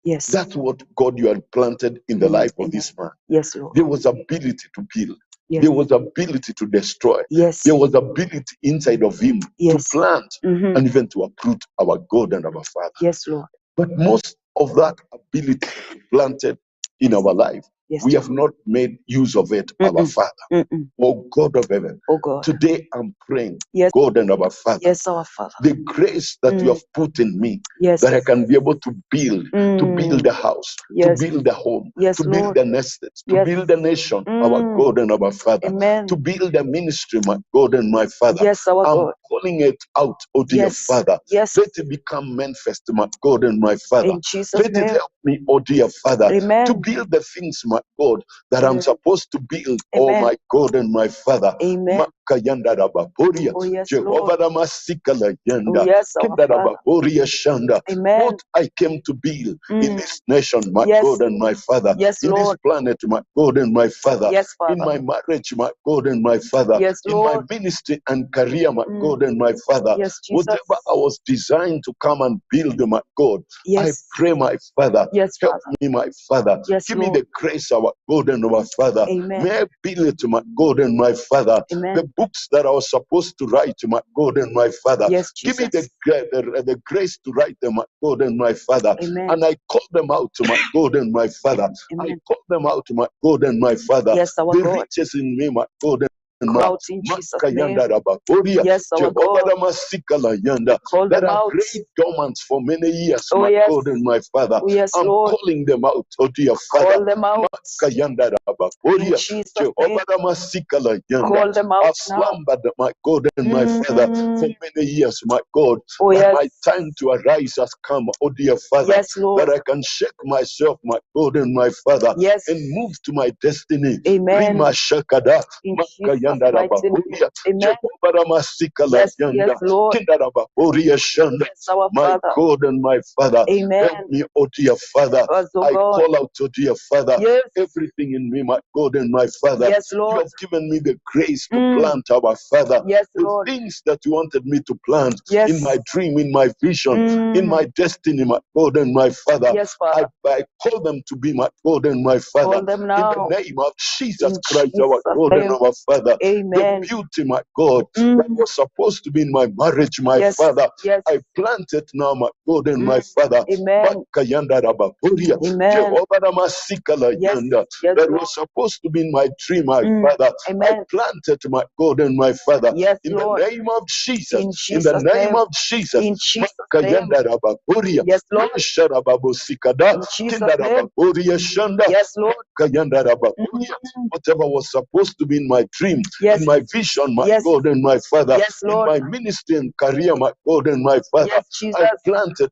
Speaker 5: Yes.
Speaker 6: That's what God you had planted in the life of this man.
Speaker 5: Yes, Lord.
Speaker 6: There was ability to build.
Speaker 5: Yes.
Speaker 6: There was ability to destroy.
Speaker 5: Yes.
Speaker 6: There was ability inside of him
Speaker 5: Yes.
Speaker 6: to plant and even to uproot our God and our Father.
Speaker 5: Yes, Lord.
Speaker 6: But most of that ability planted in our life,
Speaker 5: Yes,
Speaker 6: we have not made use of it, our Father. Oh God of heaven,
Speaker 5: Oh God.
Speaker 6: today I'm praying,
Speaker 5: Yes.
Speaker 6: God and our Father,
Speaker 5: Yes, our Father.
Speaker 6: the grace that you have put in me,
Speaker 5: Yes.
Speaker 6: that I can be able to build a house,
Speaker 5: Yes.
Speaker 6: to build a home,
Speaker 5: Yes,
Speaker 6: to build
Speaker 5: Lord.
Speaker 6: an estate, to
Speaker 5: Yes.
Speaker 6: build a nation, our God and our Father,
Speaker 5: Amen.
Speaker 6: to build a ministry, my God and my Father.
Speaker 5: Yes, our
Speaker 6: I'm
Speaker 5: God.
Speaker 6: calling it out, oh dear
Speaker 5: Yes.
Speaker 6: Father.
Speaker 5: Yes.
Speaker 6: Let it become manifest, my God and my Father.
Speaker 5: In Jesus'
Speaker 6: Let
Speaker 5: name.
Speaker 6: it help me, oh dear Father,
Speaker 5: Amen.
Speaker 6: to build the things, my God, that I'm supposed to build, oh
Speaker 5: Amen.
Speaker 6: my God and my Father.
Speaker 5: Amen.
Speaker 6: Makayanda Rababoria.
Speaker 5: Oh, yes,
Speaker 6: Jehovah
Speaker 5: Lord.
Speaker 6: Namasikala Yanda.
Speaker 5: Oh, yes, our
Speaker 6: Kinda
Speaker 5: Father.
Speaker 6: Rababoria Shanda.
Speaker 5: Amen.
Speaker 6: What I came to build in this nation, my
Speaker 5: Yes.
Speaker 6: God and my Father.
Speaker 5: Yes,
Speaker 6: In this
Speaker 5: Lord.
Speaker 6: planet, my God and my Father.
Speaker 5: Yes,
Speaker 6: In
Speaker 5: Father.
Speaker 6: my marriage, my God and my Father.
Speaker 5: Yes,
Speaker 6: In my
Speaker 5: Lord.
Speaker 6: ministry and career, my God and my Father.
Speaker 5: Yes, Jesus.
Speaker 6: Whatever I was designed to come and build, my God, I
Speaker 5: Yes.
Speaker 6: pray, my Father,
Speaker 5: Yes,
Speaker 6: help
Speaker 5: Father.
Speaker 6: me, my Father.
Speaker 5: Yes,
Speaker 6: Give me
Speaker 5: Lord.
Speaker 6: the grace, our God and our Father.
Speaker 5: Amen.
Speaker 6: May I build it, my God and my Father.
Speaker 5: Amen.
Speaker 6: The books that I was supposed to write, my God and my Father.
Speaker 5: Yes,
Speaker 6: Give
Speaker 5: Jesus.
Speaker 6: me the grace to write them, my God and my Father.
Speaker 5: Amen.
Speaker 6: And I call them out to my God and my Father. I
Speaker 5: Amen.
Speaker 6: call them out to my God and my Father.
Speaker 5: Yes, our
Speaker 6: The
Speaker 5: God.
Speaker 6: riches in me, my God and my
Speaker 5: Out in Jesus' name.
Speaker 6: Makayanda Rababoria.
Speaker 5: Yes, our
Speaker 6: Jehovah
Speaker 5: God.
Speaker 6: Namasikala Yanda.
Speaker 5: Call
Speaker 6: That
Speaker 5: them
Speaker 6: have
Speaker 5: out.
Speaker 6: laid dormant for many years,
Speaker 5: Oh,
Speaker 6: my
Speaker 5: yes.
Speaker 6: God and my Father.
Speaker 5: Oh, yes,
Speaker 6: I'm
Speaker 5: Lord.
Speaker 6: calling them out, oh dear Father.
Speaker 5: Call them out.
Speaker 6: Makayanda
Speaker 5: In
Speaker 6: Rababoria.
Speaker 5: Jesus' name.
Speaker 6: Jehovah Namasikala Yanda.
Speaker 5: Call them out
Speaker 6: I've
Speaker 5: now.
Speaker 6: slumbered, my God and my Father, for many years, my God.
Speaker 5: Oh,
Speaker 6: But
Speaker 5: yes.
Speaker 6: my time to arise has come, oh dear Father.
Speaker 5: Yes, Lord.
Speaker 6: That I can shake myself, my God and my Father,
Speaker 5: Yes.
Speaker 6: and move to my destiny.
Speaker 5: Amen.
Speaker 6: Prima Shakada.
Speaker 5: In Jesus'
Speaker 6: Makayanda
Speaker 5: mighty name.
Speaker 6: Rababoria.
Speaker 5: Amen.
Speaker 6: Jehovah Namasikala
Speaker 5: Yes,
Speaker 6: Yanda.
Speaker 5: yes, Lord.
Speaker 6: Kinda Rababoria Shanda.
Speaker 5: Yes, our
Speaker 6: My
Speaker 5: Father.
Speaker 6: God and my Father,
Speaker 5: Amen.
Speaker 6: help me, oh dear Father.
Speaker 5: Us, oh
Speaker 6: I
Speaker 5: God.
Speaker 6: call out, oh dear Father,
Speaker 5: Yes.
Speaker 6: everything in me, my God and my Father.
Speaker 5: Yes,
Speaker 6: You
Speaker 5: Lord.
Speaker 6: have given me the grace to plant, our Father.
Speaker 5: Yes,
Speaker 6: The
Speaker 5: Lord.
Speaker 6: things that you wanted me to plant
Speaker 5: Yes.
Speaker 6: in my dream, in my vision, in my destiny, my God and my Father.
Speaker 5: Yes, Father.
Speaker 6: I call them to be my God and my Father.
Speaker 5: Call them
Speaker 6: In
Speaker 5: now.
Speaker 6: the name of Jesus
Speaker 5: In
Speaker 6: Christ, our
Speaker 5: Jesus'
Speaker 6: God and
Speaker 5: name.
Speaker 6: our Father.
Speaker 5: Amen.
Speaker 6: The beauty, my God, that was supposed to be in my marriage, my
Speaker 5: Yes.
Speaker 6: Father.
Speaker 5: Yes.
Speaker 6: I plant it now, my God and my Father.
Speaker 5: Amen.
Speaker 6: Makayanda Rababoria.
Speaker 5: Amen.
Speaker 6: Jehovah Namasikala
Speaker 5: Yes.
Speaker 6: Yanda.
Speaker 5: Yes,
Speaker 6: That
Speaker 5: Lord.
Speaker 6: was supposed to be in my dream, my Father. I
Speaker 5: Amen.
Speaker 6: planted, my God and my Father.
Speaker 5: Yes,
Speaker 6: In
Speaker 5: Lord.
Speaker 6: the name of Jesus.
Speaker 5: In
Speaker 6: In the
Speaker 5: Jesus'
Speaker 6: name
Speaker 5: name.
Speaker 6: of Jesus.
Speaker 5: In Jesus' name.
Speaker 6: Makayanda Rababoria.
Speaker 5: Yes, Lord.
Speaker 6: Sharababosikada.
Speaker 5: In Jesus'
Speaker 6: Kinda
Speaker 5: name.
Speaker 6: Rababoria Shanda.
Speaker 5: Yes, Lord.
Speaker 6: Makayanda Rababoria. Whatever was supposed to be in my dream,
Speaker 5: Yes.
Speaker 6: in my vision, my
Speaker 5: Yes.
Speaker 6: God and my Father,
Speaker 5: Yes,
Speaker 6: in
Speaker 5: Lord.
Speaker 6: my ministry and career, my God and my Father,
Speaker 5: Yes, Jesus.
Speaker 6: I planted,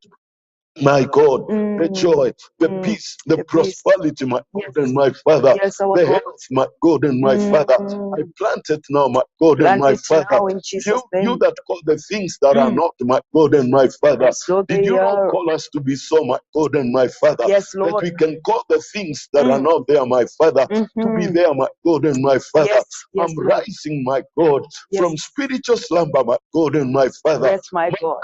Speaker 6: my God, the joy, the peace, the
Speaker 5: The peace.
Speaker 6: prosperity, my God
Speaker 5: Yes.
Speaker 6: and my Father,
Speaker 5: Yes, our
Speaker 6: the
Speaker 5: God.
Speaker 6: health, my God and my Father. I plant it now, my God and
Speaker 5: Plant
Speaker 6: my
Speaker 5: it
Speaker 6: Father.
Speaker 5: now in Jesus'
Speaker 6: You
Speaker 5: name.
Speaker 6: that call the things that are not, my God and my Father.
Speaker 5: Yes, Lord,
Speaker 6: Did
Speaker 5: they
Speaker 6: you not
Speaker 5: are.
Speaker 6: call us to be so, my God and my Father?
Speaker 5: Yes,
Speaker 6: That
Speaker 5: Lord.
Speaker 6: we can call the things that are not there, my Father, to be there, my God and my Father.
Speaker 5: Yes, yes,
Speaker 6: I'm
Speaker 5: Lord.
Speaker 6: rising, my God,
Speaker 5: Yes.
Speaker 6: from spiritual slumber, my God and my Father.
Speaker 5: Yes, my God.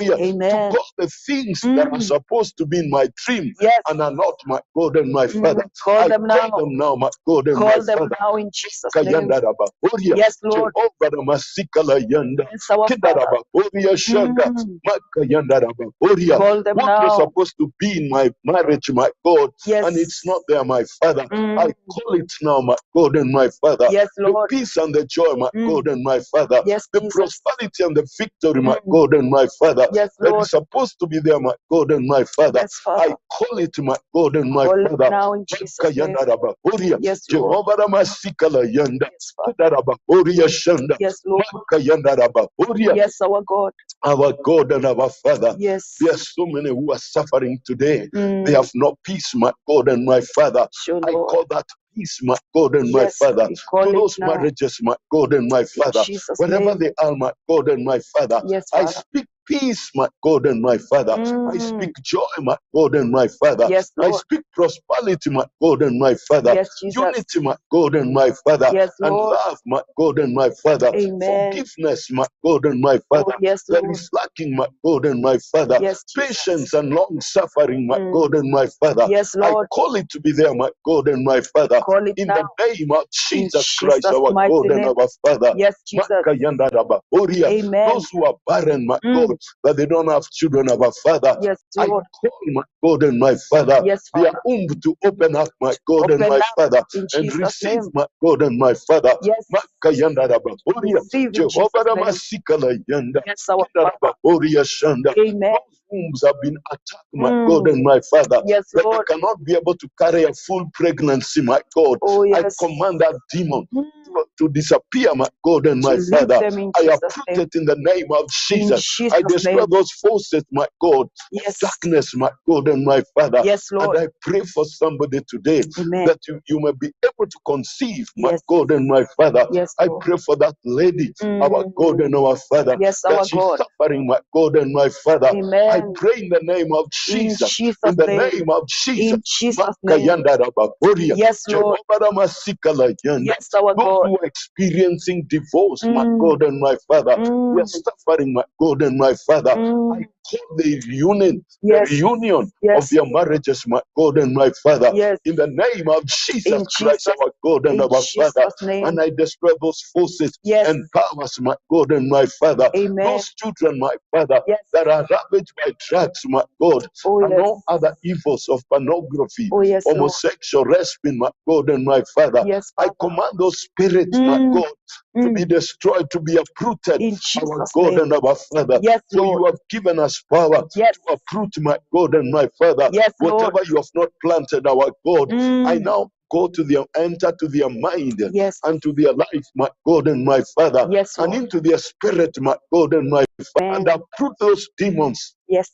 Speaker 6: To
Speaker 5: Amen.
Speaker 6: call the things that are supposed to be in my dream
Speaker 5: Yes.
Speaker 6: and are not, my God and my Father.
Speaker 5: Call
Speaker 6: I
Speaker 5: them
Speaker 6: call
Speaker 5: now.
Speaker 6: them now, my God and my
Speaker 5: Call them
Speaker 6: Father.
Speaker 5: now in Jesus' name.
Speaker 6: Kayandarababoria.
Speaker 5: Yes, Lord.
Speaker 6: Jehovah Namasikala Yanda.
Speaker 5: Yes, our Father.
Speaker 6: Kindarababoria Shanda. Makayandarababoria.
Speaker 5: Call them
Speaker 6: What was
Speaker 5: now.
Speaker 6: supposed to be in my marriage, my God,
Speaker 5: Yes.
Speaker 6: and it's not there, my Father. I call it now, my God and my Father.
Speaker 5: Yes,
Speaker 6: The
Speaker 5: Lord.
Speaker 6: peace and the joy, my God and my Father.
Speaker 5: Yes,
Speaker 6: The
Speaker 5: Jesus.
Speaker 6: prosperity and the victory, my God and my Father.
Speaker 5: Yes,
Speaker 6: That
Speaker 5: Lord.
Speaker 6: is supposed to be there, my God and my Father.
Speaker 5: Yes, Father.
Speaker 6: I call it, my God and my
Speaker 5: Call it
Speaker 6: Father.
Speaker 5: now in Jesus' name.
Speaker 6: Makayandarababoria.
Speaker 5: Yes, Lord.
Speaker 6: Jehovah Namasikala Yanda.
Speaker 5: Yes, Father.
Speaker 6: Kindarababoria Shanda.
Speaker 5: Yes, Lord.
Speaker 6: Makayandarababoria.
Speaker 5: Yes, our God.
Speaker 6: Our God and our Father.
Speaker 5: Yes.
Speaker 6: There are so many who are suffering today. They have no peace, my God and my Father.
Speaker 5: Sure,
Speaker 6: I
Speaker 5: Lord.
Speaker 6: call that peace, my God and my
Speaker 5: Yes,
Speaker 6: Father.
Speaker 5: we call
Speaker 6: To
Speaker 5: it
Speaker 6: those
Speaker 5: now.
Speaker 6: marriages, my God and my
Speaker 5: In
Speaker 6: Father.
Speaker 5: Jesus'
Speaker 6: Wherever
Speaker 5: name.
Speaker 6: they are, my God and my Father.
Speaker 5: Yes,
Speaker 6: I
Speaker 5: Father.
Speaker 6: speak peace, my God and my Father. I speak joy, my God and my Father.
Speaker 5: Yes,
Speaker 6: I
Speaker 5: Lord.
Speaker 6: speak prosperity, my God and my Father.
Speaker 5: Yes, Jesus.
Speaker 6: Unity, my God and my Father.
Speaker 5: Yes,
Speaker 6: And
Speaker 5: Lord.
Speaker 6: love, my God and my Father.
Speaker 5: Amen.
Speaker 6: Forgiveness, my God and my
Speaker 5: Oh,
Speaker 6: Father.
Speaker 5: yes,
Speaker 6: That
Speaker 5: Lord.
Speaker 6: is lacking, my God and my Father.
Speaker 5: Yes, Jesus.
Speaker 6: Patience and long suffering, my God and my Father.
Speaker 5: Yes,
Speaker 6: I
Speaker 5: Lord.
Speaker 6: call it to be there, my God and my Father.
Speaker 5: Call it
Speaker 6: In
Speaker 5: now.
Speaker 6: the name of
Speaker 5: In
Speaker 6: Jesus Christ,
Speaker 5: Jesus'
Speaker 6: our
Speaker 5: mighty
Speaker 6: God and
Speaker 5: name.
Speaker 6: our Father.
Speaker 5: Yes, Jesus.
Speaker 6: Makayandarababoria.
Speaker 5: Amen.
Speaker 6: Those who are barren, my God, that they don't have children, our Father.
Speaker 5: Yes,
Speaker 6: I
Speaker 5: Lord.
Speaker 6: call my God and my Father.
Speaker 5: Yes,
Speaker 6: Their
Speaker 5: Father.
Speaker 6: womb to open up, my God and
Speaker 5: Open
Speaker 6: my
Speaker 5: up
Speaker 6: Father,
Speaker 5: in
Speaker 6: and
Speaker 5: Jesus'
Speaker 6: receive
Speaker 5: name.
Speaker 6: my God and my Father.
Speaker 5: Yes.
Speaker 6: Makayandarababoria.
Speaker 5: Receive in
Speaker 6: Jehovah
Speaker 5: Jesus' name.
Speaker 6: Namasikala Yanda.
Speaker 5: Yes, our Father.
Speaker 6: Kindarababoria Shanda.
Speaker 5: Amen.
Speaker 6: Those wombs have been attacked, my God and my Father.
Speaker 5: Yes,
Speaker 6: That they
Speaker 5: Lord.
Speaker 6: cannot be able to carry a full pregnancy, my God.
Speaker 5: Oh,
Speaker 6: I
Speaker 5: yes.
Speaker 6: command that demon to to disappear, my God and my
Speaker 5: To leave
Speaker 6: Father.
Speaker 5: them in
Speaker 6: I
Speaker 5: Jesus'
Speaker 6: uproot
Speaker 5: name.
Speaker 6: it in the name of
Speaker 5: In
Speaker 6: Jesus. I
Speaker 5: Jesus'
Speaker 6: destroy
Speaker 5: name.
Speaker 6: those forces, my God,
Speaker 5: Yes.
Speaker 6: darkness, my God and my Father.
Speaker 5: Yes, Lord.
Speaker 6: And I pray for somebody today
Speaker 5: Amen.
Speaker 6: that you may be able to conceive, my
Speaker 5: Yes.
Speaker 6: God and my Father.
Speaker 5: Yes,
Speaker 6: I
Speaker 5: Lord.
Speaker 6: pray for that lady, our God and our Father,
Speaker 5: Yes, our
Speaker 6: that she's
Speaker 5: God.
Speaker 6: suffering, my God and my Father. I
Speaker 5: Amen.
Speaker 6: pray in the name of
Speaker 5: In
Speaker 6: Jesus.
Speaker 5: Jesus'
Speaker 6: In the
Speaker 5: name.
Speaker 6: name of Jesus.
Speaker 5: In Jesus' name.
Speaker 6: Makayanda Rabakoria.
Speaker 5: Yes, Lord.
Speaker 6: Jehovah Ramasikala Yanda.
Speaker 5: Yes, our
Speaker 6: Those
Speaker 5: God.
Speaker 6: who are experiencing divorce, my
Speaker 5: Mm.
Speaker 6: God and my Father, they are
Speaker 5: Mm.
Speaker 6: suffering, my God and my Father. I
Speaker 5: Mm.
Speaker 6: call the reunion,
Speaker 5: Yes.
Speaker 6: the reunion of
Speaker 5: Yes.
Speaker 6: their marriages, my God and my Father.
Speaker 5: Yes.
Speaker 6: In the name of Jesus
Speaker 5: In
Speaker 6: Christ,
Speaker 5: Jesus.
Speaker 6: our God and
Speaker 5: In
Speaker 6: our Father.
Speaker 5: Jesus' name.
Speaker 6: And I destroy those forces
Speaker 5: Yes.
Speaker 6: and powers, my God and my Father.
Speaker 5: Amen.
Speaker 6: Those children, my Father,
Speaker 5: Yes.
Speaker 6: that are ravaged by drugs, my God,
Speaker 5: Oh,
Speaker 6: and
Speaker 5: yes.
Speaker 6: all other evils of pornography,
Speaker 5: Oh, yes, Lord.
Speaker 6: homosexual, wrestling, my God and my Father.
Speaker 5: Yes,
Speaker 6: I
Speaker 5: Father.
Speaker 6: command those spirits, my
Speaker 5: Mm.
Speaker 6: God, to be destroyed, to be uprooted,
Speaker 5: In
Speaker 6: our
Speaker 5: Jesus'
Speaker 6: God
Speaker 5: name.
Speaker 6: and our Father.
Speaker 5: Yes,
Speaker 6: For
Speaker 5: Lord.
Speaker 6: you have given us power
Speaker 5: Yes.
Speaker 6: to uproot, my God and my Father.
Speaker 5: Yes, Lord.
Speaker 6: Whatever you have not planted, our God, I
Speaker 5: Mm.
Speaker 6: now go to their enter to their mind
Speaker 5: Yes.
Speaker 6: and to their life, my God and my Father,
Speaker 5: Yes,
Speaker 6: and
Speaker 5: Lord.
Speaker 6: into their spirit, my God and my Father, and
Speaker 5: Amen.
Speaker 6: uproot those demons
Speaker 5: Yes.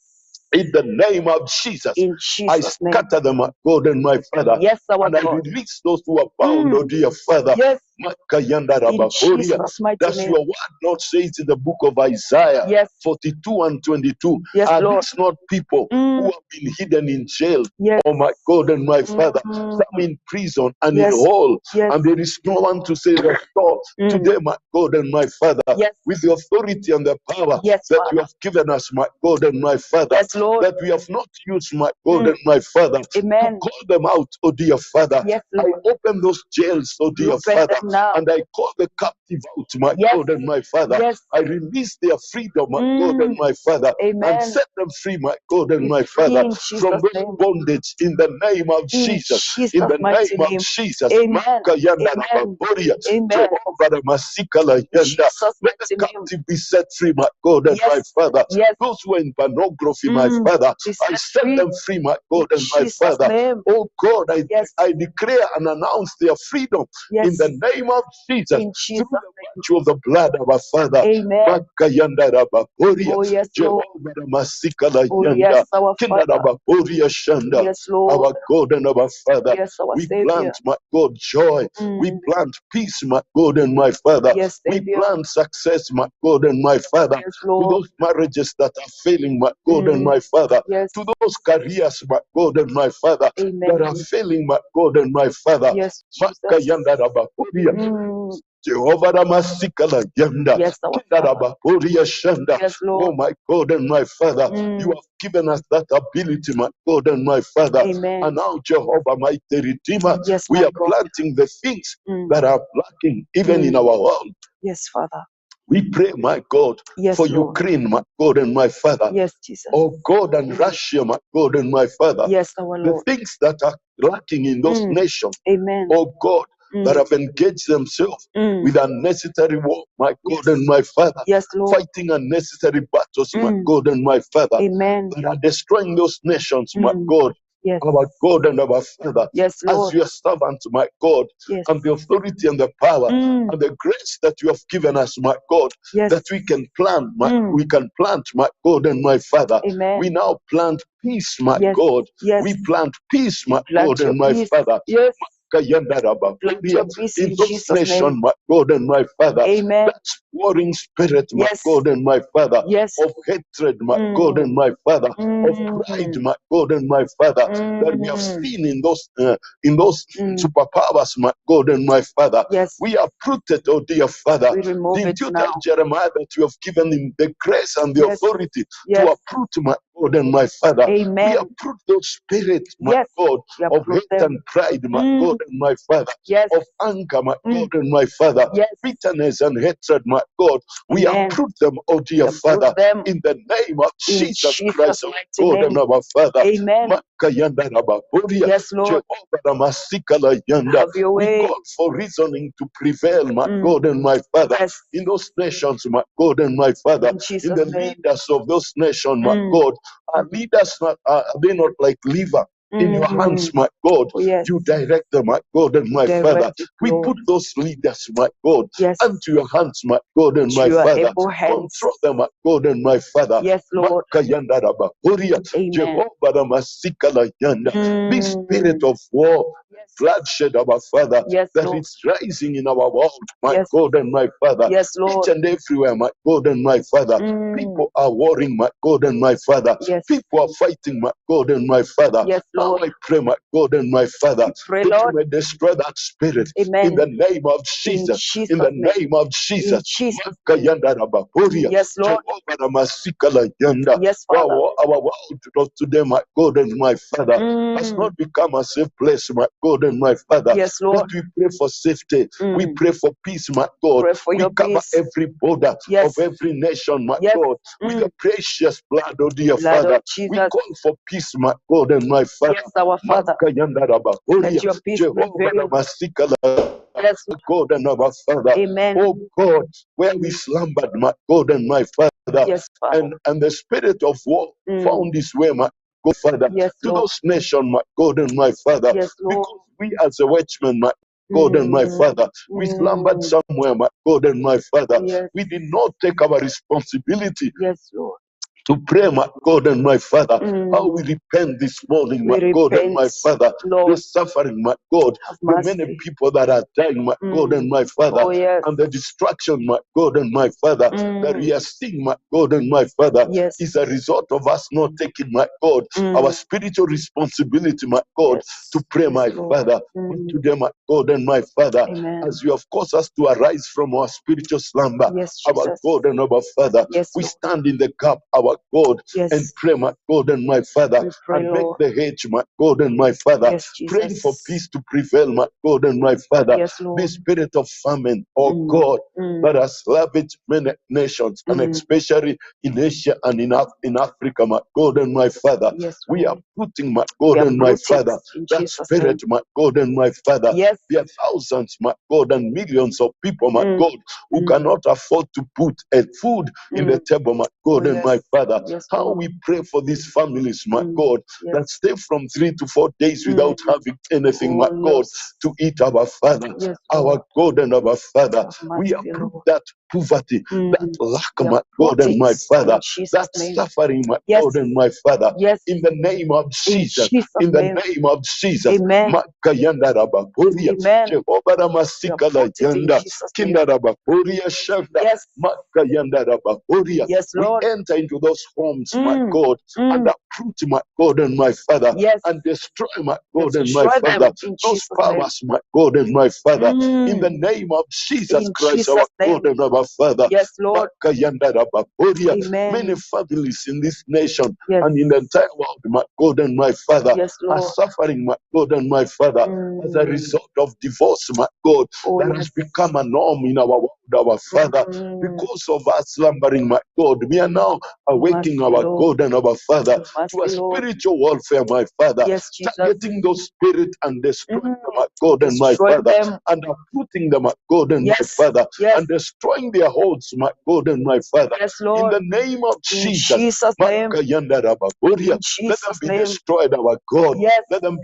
Speaker 6: in the name of Jesus.
Speaker 5: In
Speaker 6: I
Speaker 5: Jesus' name.
Speaker 6: scatter them, my God and my Father,
Speaker 5: Yes, our
Speaker 6: and I
Speaker 5: God.
Speaker 6: release those who are bound, oh
Speaker 5: Mm.
Speaker 6: dear Father.
Speaker 5: Yes.
Speaker 6: Makayanda
Speaker 5: In
Speaker 6: Rabakoria.
Speaker 5: Jesus' mighty
Speaker 6: That's
Speaker 5: name.
Speaker 6: your word, Lord says in the book of Isaiah
Speaker 5: Yes.
Speaker 6: 42 and 22.
Speaker 5: Yes,
Speaker 6: Are
Speaker 5: Lord.
Speaker 6: these not people who
Speaker 5: Mm.
Speaker 6: have been hidden in jail?
Speaker 5: Yes.
Speaker 6: Oh my God and my Father,
Speaker 5: Mm.
Speaker 6: some in prison and
Speaker 5: Yes.
Speaker 6: in hall,
Speaker 5: Yes.
Speaker 6: and there is no one to say restore.
Speaker 5: Mm.
Speaker 6: Today, my God and my Father,
Speaker 5: Yes.
Speaker 6: with the authority and the power
Speaker 5: Yes,
Speaker 6: that you
Speaker 5: Father.
Speaker 6: have given us, my God and my Father,
Speaker 5: Yes, Lord.
Speaker 6: that we have not used, my God
Speaker 5: Mm.
Speaker 6: and my Father, to
Speaker 5: Amen.
Speaker 6: call them out, oh dear Father.
Speaker 5: Yes,
Speaker 6: I
Speaker 5: Lord.
Speaker 6: open those jails, oh dear
Speaker 5: Open
Speaker 6: Father,
Speaker 5: them now.
Speaker 6: and I call the captive out, my
Speaker 5: Yes.
Speaker 6: God and my Father.
Speaker 5: Yes.
Speaker 6: I release their freedom, my God and
Speaker 5: Mm.
Speaker 6: my Father, and
Speaker 5: Amen.
Speaker 6: set them free, my God and
Speaker 5: Be
Speaker 6: my
Speaker 5: free
Speaker 6: Father,
Speaker 5: in
Speaker 6: from
Speaker 5: Jesus'
Speaker 6: those
Speaker 5: name.
Speaker 6: bondage in the name of
Speaker 5: In
Speaker 6: Jesus. In
Speaker 5: Jesus'
Speaker 6: the
Speaker 5: mighty
Speaker 6: name of
Speaker 5: name.
Speaker 6: Jesus.
Speaker 5: Amen.
Speaker 6: Makayanda
Speaker 5: Amen.
Speaker 6: Rababoria.
Speaker 5: Amen.
Speaker 6: Jehovah Ramasikala
Speaker 5: In
Speaker 6: Yanda.
Speaker 5: Jesus'
Speaker 6: Let the
Speaker 5: mighty name.
Speaker 6: captive be set free, my God and my
Speaker 5: Yes.
Speaker 6: Father.
Speaker 5: Yes.
Speaker 6: Those who are in pornography, my
Speaker 5: Mm.
Speaker 6: Father,
Speaker 5: Be
Speaker 6: I
Speaker 5: set
Speaker 6: set
Speaker 5: free.
Speaker 6: them free, my
Speaker 5: In
Speaker 6: God and my
Speaker 5: Jesus'
Speaker 6: Father.
Speaker 5: name.
Speaker 6: Oh God,
Speaker 5: Yes.
Speaker 6: I declare and announce their freedom
Speaker 5: Yes.
Speaker 6: in the name of Jesus
Speaker 5: In
Speaker 6: through
Speaker 5: Jesus'
Speaker 6: the
Speaker 5: name.
Speaker 6: virtue of the blood of our Father.
Speaker 5: Amen.
Speaker 6: Makayanda Rababoria.
Speaker 5: Oh, yes, Lord.
Speaker 6: Jehovah Ramasikala
Speaker 5: Oh,
Speaker 6: Yanda.
Speaker 5: yes, our
Speaker 6: Kinda
Speaker 5: Father.
Speaker 6: Rababoria Shanda.
Speaker 5: Yes, Lord.
Speaker 6: Our God and our Father.
Speaker 5: Yes, our
Speaker 6: We
Speaker 5: Savior.
Speaker 6: plant, my God, joy. We
Speaker 5: Mm.
Speaker 6: plant peace, my God and my Father.
Speaker 5: Yes,
Speaker 6: We
Speaker 5: Savior.
Speaker 6: plant success, my God and my Father.
Speaker 5: Yes,
Speaker 6: To
Speaker 5: Lord.
Speaker 6: those marriages that are failing, my God and
Speaker 5: Mm.
Speaker 6: my Father.
Speaker 5: Yes.
Speaker 6: To those careers, my God and my Father, that are
Speaker 5: Amen.
Speaker 6: failing, my God and my Father.
Speaker 5: Yes, Jesus.
Speaker 6: Makayanda Rabakoria.
Speaker 5: Mm.
Speaker 6: Jehovah Ramasikala Yanda.
Speaker 5: Yes, our
Speaker 6: Kinda
Speaker 5: Father.
Speaker 6: Rabakoria Shanda.
Speaker 5: Yes,
Speaker 6: Oh
Speaker 5: Lord.
Speaker 6: my God and my Father,
Speaker 5: Mm.
Speaker 6: you have given us that ability, my God and my Father.
Speaker 5: Amen.
Speaker 6: And now, Jehovah, mighty Redeemer,
Speaker 5: Yes,
Speaker 6: we
Speaker 5: my
Speaker 6: are
Speaker 5: God.
Speaker 6: planting the things
Speaker 5: Mm.
Speaker 6: that are lacking even in
Speaker 5: Mm.
Speaker 6: our world.
Speaker 5: Yes, Father.
Speaker 6: We pray, my God,
Speaker 5: Yes,
Speaker 6: for
Speaker 5: Lord.
Speaker 6: Ukraine, my God and my Father.
Speaker 5: Yes, Jesus.
Speaker 6: Oh God and Russia, my God and my Father.
Speaker 5: Yes, our
Speaker 6: The
Speaker 5: Lord.
Speaker 6: things that are lacking in those
Speaker 5: Mm.
Speaker 6: nations,
Speaker 5: Amen.
Speaker 6: oh God, that
Speaker 5: Mm.
Speaker 6: have engaged themselves
Speaker 5: Mm.
Speaker 6: with unnecessary war, my God
Speaker 5: Yes.
Speaker 6: and my Father,
Speaker 5: Yes, Lord.
Speaker 6: fighting unnecessary battles, my
Speaker 5: Mm.
Speaker 6: God and my Father,
Speaker 5: Amen.
Speaker 6: that are destroying those nations, my
Speaker 5: Mm.
Speaker 6: God,
Speaker 5: Yes.
Speaker 6: our God and our Father,
Speaker 5: Yes,
Speaker 6: as
Speaker 5: Lord.
Speaker 6: your servants, my God,
Speaker 5: Yes.
Speaker 6: and the authority and the power
Speaker 5: Mm.
Speaker 6: and the grace that you have given us, my God,
Speaker 5: Yes.
Speaker 6: that we can plant,
Speaker 5: Mm.
Speaker 6: we can plant, my God and my Father.
Speaker 5: Amen.
Speaker 6: We now plant peace, my
Speaker 5: Yes.
Speaker 6: God.
Speaker 5: Yes.
Speaker 6: We plant peace, my
Speaker 5: Plant
Speaker 6: God
Speaker 5: your
Speaker 6: and my
Speaker 5: peace.
Speaker 6: Father.
Speaker 5: Yes.
Speaker 6: Kayanda
Speaker 5: Plant your
Speaker 6: Rababoria,
Speaker 5: peace
Speaker 6: in
Speaker 5: in
Speaker 6: those
Speaker 5: Jesus' name.
Speaker 6: nations, my God and my Father,
Speaker 5: Amen.
Speaker 6: that warring spirit, my
Speaker 5: Yes.
Speaker 6: God and my Father,
Speaker 5: Yes.
Speaker 6: of hatred, my God
Speaker 5: Mm.
Speaker 6: and my Father, of
Speaker 5: Mm.
Speaker 6: pride, my God and my Father, that we have
Speaker 5: Mm.
Speaker 6: seen in those
Speaker 5: Mm.
Speaker 6: superpowers, my God and my Father.
Speaker 5: Yes.
Speaker 6: We uproot it, oh dear Father.
Speaker 5: We remove it
Speaker 6: Did you
Speaker 5: now.
Speaker 6: tell Jeremiah that you have given him the grace and the
Speaker 5: Yes.
Speaker 6: authority to
Speaker 5: Yes.
Speaker 6: uproot, my God and my Father? We
Speaker 5: Amen.
Speaker 6: uproot those spirits, my
Speaker 5: Yes.
Speaker 6: God,
Speaker 5: We
Speaker 6: of
Speaker 5: approve
Speaker 6: hate
Speaker 5: them.
Speaker 6: and pride, my
Speaker 5: Mm.
Speaker 6: God and my Father,
Speaker 5: Yes.
Speaker 6: of anger, my
Speaker 5: Mm.
Speaker 6: God and my Father,
Speaker 5: Yes.
Speaker 6: bitterness and hatred, my God. We
Speaker 5: Amen.
Speaker 6: uproot them, oh
Speaker 5: We
Speaker 6: dear
Speaker 5: approve
Speaker 6: Father,
Speaker 5: them
Speaker 6: in the name of
Speaker 5: in
Speaker 6: Jesus
Speaker 5: Jesus'
Speaker 6: Christ, our
Speaker 5: mighty
Speaker 6: God
Speaker 5: name.
Speaker 6: and our Father.
Speaker 5: Amen.
Speaker 6: Makayanda Rababoria,
Speaker 5: Yes, Lord.
Speaker 6: Jehovah Ramasikala Yanda.
Speaker 5: Have your
Speaker 6: We
Speaker 5: way.
Speaker 6: call for reasoning to prevail, my
Speaker 5: Mm.
Speaker 6: God and my Father,
Speaker 5: Yes.
Speaker 6: in those nations, my God and my Father,
Speaker 5: In
Speaker 6: in
Speaker 5: Jesus'
Speaker 6: the
Speaker 5: name.
Speaker 6: leaders of those nations, my
Speaker 5: Mm.
Speaker 6: God. Are leaders not, are they not like liver? In your hands, my God,
Speaker 5: Oh, yes.
Speaker 6: you direct them, my God and my
Speaker 5: Direct
Speaker 6: Father.
Speaker 5: it,
Speaker 6: We
Speaker 5: Lord.
Speaker 6: put those leaders, my God,
Speaker 5: Yes.
Speaker 6: unto your hands, my God and my
Speaker 5: Your
Speaker 6: Father.
Speaker 5: able hands.
Speaker 6: Control them, my God and my Father.
Speaker 5: Yes, Lord.
Speaker 6: Makayandaraba, Horia,
Speaker 5: Amen.
Speaker 6: Jehovah Ramasikala Yanda. This spirit of war,
Speaker 5: Yes.
Speaker 6: bloodshed, our Father,
Speaker 5: Yes,
Speaker 6: that
Speaker 5: Lord.
Speaker 6: is rising in our world, my
Speaker 5: Yes.
Speaker 6: God and my Father.
Speaker 5: Yes, Lord.
Speaker 6: Each and everywhere, my God and my Father. People are warring, my God and my Father.
Speaker 5: Yes.
Speaker 6: People are fighting, my God and my Father.
Speaker 5: Yes,
Speaker 6: Now
Speaker 5: Lord.
Speaker 6: I pray, my God and my Father,
Speaker 5: Pray,
Speaker 6: that you
Speaker 5: Lord.
Speaker 6: may destroy that spirit
Speaker 5: Amen.
Speaker 6: in the name of
Speaker 5: In
Speaker 6: Jesus.
Speaker 5: Jesus'
Speaker 6: In the
Speaker 5: name.
Speaker 6: name of
Speaker 5: In
Speaker 6: Jesus.
Speaker 5: Jesus' name.
Speaker 6: Makayandaraba,
Speaker 5: Yes, Lord.
Speaker 6: Jehovah Ramasikala Yanda.
Speaker 5: Yes, Father.
Speaker 6: Our world today, my God and my Father, has not become a safe place, my God and my Father.
Speaker 5: Yes, Lord.
Speaker 6: But we pray for safety. We pray for peace, my God.
Speaker 5: Pray for
Speaker 6: We
Speaker 5: your
Speaker 6: cover
Speaker 5: peace.
Speaker 6: every border
Speaker 5: Yes.
Speaker 6: of every nation, my
Speaker 5: Yes.
Speaker 6: God, with the precious blood, oh dear
Speaker 5: Blood
Speaker 6: Father.
Speaker 5: of
Speaker 6: We
Speaker 5: Jesus.
Speaker 6: call for peace, my God and my Father.
Speaker 5: Yes, our Father.
Speaker 6: Makayandaraba,
Speaker 5: Let your peace
Speaker 6: Jehovah
Speaker 5: prevail.
Speaker 6: Ramasikala.
Speaker 5: Yes, Lord.
Speaker 6: God and our Father.
Speaker 5: Amen.
Speaker 6: Oh God, where we slumbered, my God and my Father,
Speaker 5: Yes, Father.
Speaker 6: and the spirit of war found its way, my God, Father,
Speaker 5: Yes,
Speaker 6: to
Speaker 5: Lord.
Speaker 6: those nations, my God and my Father.
Speaker 5: Yes, Lord.
Speaker 6: Because we as a watchman, my God and my Father, we slumbered somewhere, my God and my Father.
Speaker 5: Yes.
Speaker 6: We did not take our responsibility
Speaker 5: Yes, Lord.
Speaker 6: to pray, my God and my Father. How we repent this morning, my
Speaker 5: We
Speaker 6: God and my
Speaker 5: repent,
Speaker 6: Father. The
Speaker 5: Lord.
Speaker 6: suffering, my God.
Speaker 5: Have
Speaker 6: The many
Speaker 5: mercy.
Speaker 6: people that are dying, my God and my Father.
Speaker 5: Oh, yes.
Speaker 6: And the destruction, my God and my Father, that we are seeing, my God and my Father,
Speaker 5: Yes.
Speaker 6: is a result of us not taking, my God, our spiritual responsibility, my God,
Speaker 5: Yes.
Speaker 6: to pray,
Speaker 5: Yes,
Speaker 6: my
Speaker 5: Lord.
Speaker 6: Father. But today, my God and my Father,
Speaker 5: Amen.
Speaker 6: as you have caused us to arise from our spiritual slumber,
Speaker 5: Yes,
Speaker 6: our
Speaker 5: Jesus.
Speaker 6: God and our Father,
Speaker 5: Yes,
Speaker 6: we
Speaker 5: Lord.
Speaker 6: stand in the gap, our God,
Speaker 5: Yes.
Speaker 6: and pray, my God and my Father,
Speaker 5: We pray,
Speaker 6: and make
Speaker 5: Lord.
Speaker 6: the hedge, my God and my Father,
Speaker 5: Yes,
Speaker 6: praying
Speaker 5: Jesus.
Speaker 6: for peace to prevail, my God and my Father.
Speaker 5: Yes, Lord.
Speaker 6: The spirit of famine, oh God, that has ravaged many nations, and especially in Asia and in Africa, my God and my Father.
Speaker 5: Yes,
Speaker 6: We are
Speaker 5: Lord.
Speaker 6: putting, my
Speaker 5: We
Speaker 6: God and my
Speaker 5: uproot it
Speaker 6: Father,
Speaker 5: in
Speaker 6: that
Speaker 5: Jesus'
Speaker 6: spirit,
Speaker 5: name.
Speaker 6: my God and my Father.
Speaker 5: Yes.
Speaker 6: There are thousands, my God, and millions of people, my God, who cannot afford to put a food in the table, my God
Speaker 5: Oh,
Speaker 6: and my
Speaker 5: yes.
Speaker 6: Father.
Speaker 5: Yes,
Speaker 6: How
Speaker 5: Lord.
Speaker 6: we pray for these families, my God,
Speaker 5: Yes.
Speaker 6: that stay from 3 to 4 days without having anything, my
Speaker 5: Oh,
Speaker 6: God,
Speaker 5: yes.
Speaker 6: to eat, our Father,
Speaker 5: Yes,
Speaker 6: our
Speaker 5: Lord.
Speaker 6: God and our Father.
Speaker 5: Have
Speaker 6: We
Speaker 5: mercy,
Speaker 6: uproot
Speaker 5: Lord.
Speaker 6: that poverty, that lack,
Speaker 5: We
Speaker 6: my
Speaker 5: uproot
Speaker 6: God and my
Speaker 5: it
Speaker 6: Father,
Speaker 5: in Jesus'
Speaker 6: that
Speaker 5: name.
Speaker 6: suffering, my
Speaker 5: Yes.
Speaker 6: God and my Father,
Speaker 5: Yes.
Speaker 6: in the name of
Speaker 5: In
Speaker 6: Jesus,
Speaker 5: Jesus'
Speaker 6: in the
Speaker 5: name.
Speaker 6: name of Jesus.
Speaker 5: Amen.
Speaker 6: Makayandarabakuriya,
Speaker 5: Amen.
Speaker 6: Jehovah
Speaker 5: We
Speaker 6: Ramasikala
Speaker 5: uproot it in
Speaker 6: Yanda,
Speaker 5: Jesus' name.
Speaker 6: Kindarabakuria Shanda,
Speaker 5: Yes.
Speaker 6: Makayandarabakuriya.
Speaker 5: Yes,
Speaker 6: We
Speaker 5: Lord.
Speaker 6: enter into those homes, my God, and uproot, my God and my Father,
Speaker 5: Yes.
Speaker 6: and destroy, my
Speaker 5: Let's
Speaker 6: God and my
Speaker 5: destroy them
Speaker 6: Father,
Speaker 5: in
Speaker 6: those
Speaker 5: Jesus' name.
Speaker 6: powers, my God and my Father, in the name of Jesus
Speaker 5: In
Speaker 6: Christ,
Speaker 5: Jesus'
Speaker 6: our
Speaker 5: name.
Speaker 6: God and our Father.
Speaker 5: Yes, Lord.
Speaker 6: Makayandarabakuriya.
Speaker 5: Amen.
Speaker 6: Many families in this nation
Speaker 5: Yes.
Speaker 6: and in the entire world, my God and my Father,
Speaker 5: Yes,
Speaker 6: are
Speaker 5: Lord.
Speaker 6: suffering, my God and my Father, as a result of divorce, my God,
Speaker 5: Oh,
Speaker 6: that
Speaker 5: yes.
Speaker 6: has become a norm in our world, our Father. Because of us slumbering, my God, we are now awakening,
Speaker 5: Mercy,
Speaker 6: our
Speaker 5: Lord.
Speaker 6: God and our Father, to a
Speaker 5: Mercy, Lord.
Speaker 6: spiritual warfare, my Father,
Speaker 5: Yes, Jesus.
Speaker 6: targeting those spirits and destroying them, my God and my
Speaker 5: Destroy
Speaker 6: Father,
Speaker 5: them.
Speaker 6: and uprooting them, my God and my
Speaker 5: Yes.
Speaker 6: Father,
Speaker 5: Yes.
Speaker 6: and destroying their holds, my God and my Father.
Speaker 5: Yes,
Speaker 6: In
Speaker 5: Lord.
Speaker 6: the name of
Speaker 5: In
Speaker 6: Jesus,
Speaker 5: Jesus' name.
Speaker 6: Makayandarabakuria.
Speaker 5: In
Speaker 6: Let them
Speaker 5: Jesus'
Speaker 6: be
Speaker 5: name.
Speaker 6: destroyed, our God.
Speaker 5: Yes.
Speaker 6: Let them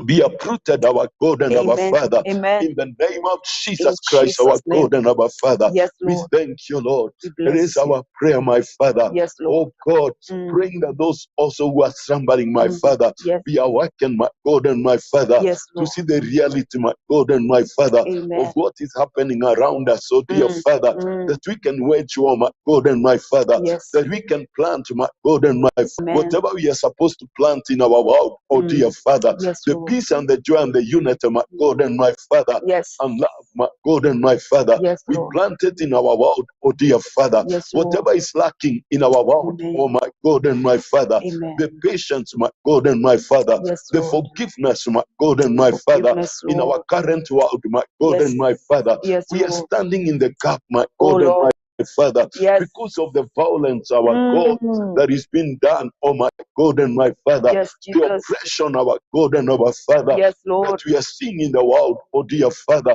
Speaker 6: be uprooted, our God and our
Speaker 5: Amen.
Speaker 6: Father.
Speaker 5: Amen.
Speaker 6: In the name of
Speaker 5: In
Speaker 6: Jesus Christ, our
Speaker 5: Jesus' name.
Speaker 6: God and our Father.
Speaker 5: Yes,
Speaker 6: We
Speaker 5: Lord.
Speaker 6: thank you, Lord.
Speaker 5: We
Speaker 6: It is
Speaker 5: bless you.
Speaker 6: our prayer, my Father.
Speaker 5: Yes, Lord.
Speaker 6: Oh God, praying that those also who are slumbering, my Father,
Speaker 5: Yes.
Speaker 6: be awakened, my God and my Father,
Speaker 5: Yes,
Speaker 6: to
Speaker 5: Lord.
Speaker 6: see the reality, my God and my Father,
Speaker 5: Amen.
Speaker 6: of what is happening around us, oh dear Father, that we can wage war, my God and my Father,
Speaker 5: Yes.
Speaker 6: that we can plant, my God and my
Speaker 5: Amen.
Speaker 6: whatever we are supposed to plant in our world, oh dear Father,
Speaker 5: Yes,
Speaker 6: the
Speaker 5: Lord.
Speaker 6: peace and the joy and the unity, my God and my Father,
Speaker 5: Yes.
Speaker 6: and love, my God and my Father,
Speaker 5: Yes,
Speaker 6: we
Speaker 5: Lord.
Speaker 6: plant it in our world, oh dear Father.
Speaker 5: Yes, Lord.
Speaker 6: Whatever is lacking in our world,
Speaker 5: Amen.
Speaker 6: oh my God and my Father,
Speaker 5: Amen.
Speaker 6: the patience, my God and my Father,
Speaker 5: Yes,
Speaker 6: the
Speaker 5: Lord.
Speaker 6: forgiveness, my God and my Father,
Speaker 5: Forgiveness,
Speaker 6: in our
Speaker 5: Lord.
Speaker 6: current world, my God
Speaker 5: Yes.
Speaker 6: and my Father,
Speaker 5: Yes,
Speaker 6: we are
Speaker 5: Lord.
Speaker 6: standing in the gap, my
Speaker 5: Oh,
Speaker 6: God and my
Speaker 5: Lord.
Speaker 6: Father,
Speaker 5: Yes.
Speaker 6: because of the violence, our God, that is being done, oh my God and my Father,
Speaker 5: Yes,
Speaker 6: the
Speaker 5: Jesus.
Speaker 6: oppression, our God and our Father,
Speaker 5: Yes,
Speaker 6: that
Speaker 5: Lord.
Speaker 6: we are seeing in the world, oh dear Father,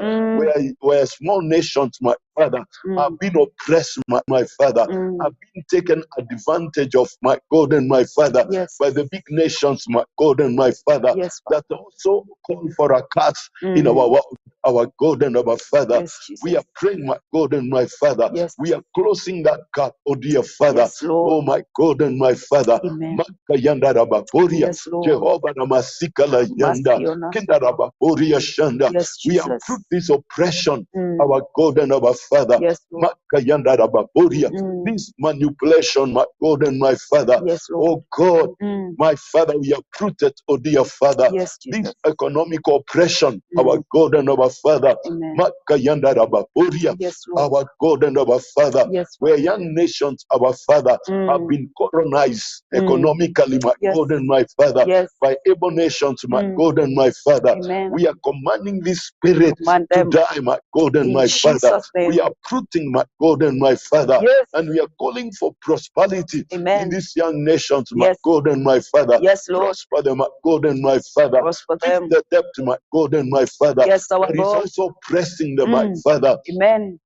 Speaker 6: where small nations, my Father, have been oppressed, my Father, have been taken advantage of, my God and my Father,
Speaker 5: Yes.
Speaker 6: by the big nations, my God and my Father,
Speaker 5: Yes,
Speaker 6: that also call for a cut in our world, our God and our Father.
Speaker 5: Yes, Jesus.
Speaker 6: We are praying, my God and my Father.
Speaker 5: Yes.
Speaker 6: We are closing that gap, oh dear Father.
Speaker 5: Yes, Lord.
Speaker 6: Oh my God and my Father.
Speaker 5: Amen.
Speaker 6: Makayanda rabaporia.
Speaker 5: Yes, Lord.
Speaker 6: Jehovah namasikala yanda.
Speaker 5: Mercy on us,
Speaker 6: Kenda rabaporia shanda.
Speaker 5: Yes,
Speaker 6: We
Speaker 5: Jesus.
Speaker 6: uproot this oppression, our God and our Father.
Speaker 5: Yes, Lord.
Speaker 6: Makayanda rabaporia. This manipulation, my God and my Father.
Speaker 5: Yes, Lord.
Speaker 6: Oh God, my Father, we uproot it, oh dear Father.
Speaker 5: Yes, Jesus.
Speaker 6: This economic oppression, our God and our Father.
Speaker 5: Amen.
Speaker 6: Makayanda rabaporia.
Speaker 5: Yes, Lord.
Speaker 6: Our God and our Father,
Speaker 5: Yes,
Speaker 6: where young nations, our Father, have been colonized economically, my
Speaker 5: Yes.
Speaker 6: God and my Father,
Speaker 5: Yes.
Speaker 6: by able nations, my God and my Father.
Speaker 5: Amen.
Speaker 6: We are commanding this spirit
Speaker 5: Command
Speaker 6: to
Speaker 5: them.
Speaker 6: die, my God and
Speaker 5: In
Speaker 6: my Father.
Speaker 5: Jesus' name.
Speaker 6: We are uprooting, my God and my Father,
Speaker 5: Yes.
Speaker 6: and we are calling for prosperity
Speaker 5: Amen.
Speaker 6: in these young nations, my
Speaker 5: Yes.
Speaker 6: God and my Father.
Speaker 5: Yes, Lord.
Speaker 6: Prosper them, my God and my Father.
Speaker 5: Prosper
Speaker 6: Fix
Speaker 5: them.
Speaker 6: the debt, my God and my Father.
Speaker 5: Yes, our
Speaker 6: That is
Speaker 5: God.
Speaker 6: also pressing them, my Father.
Speaker 5: Amen.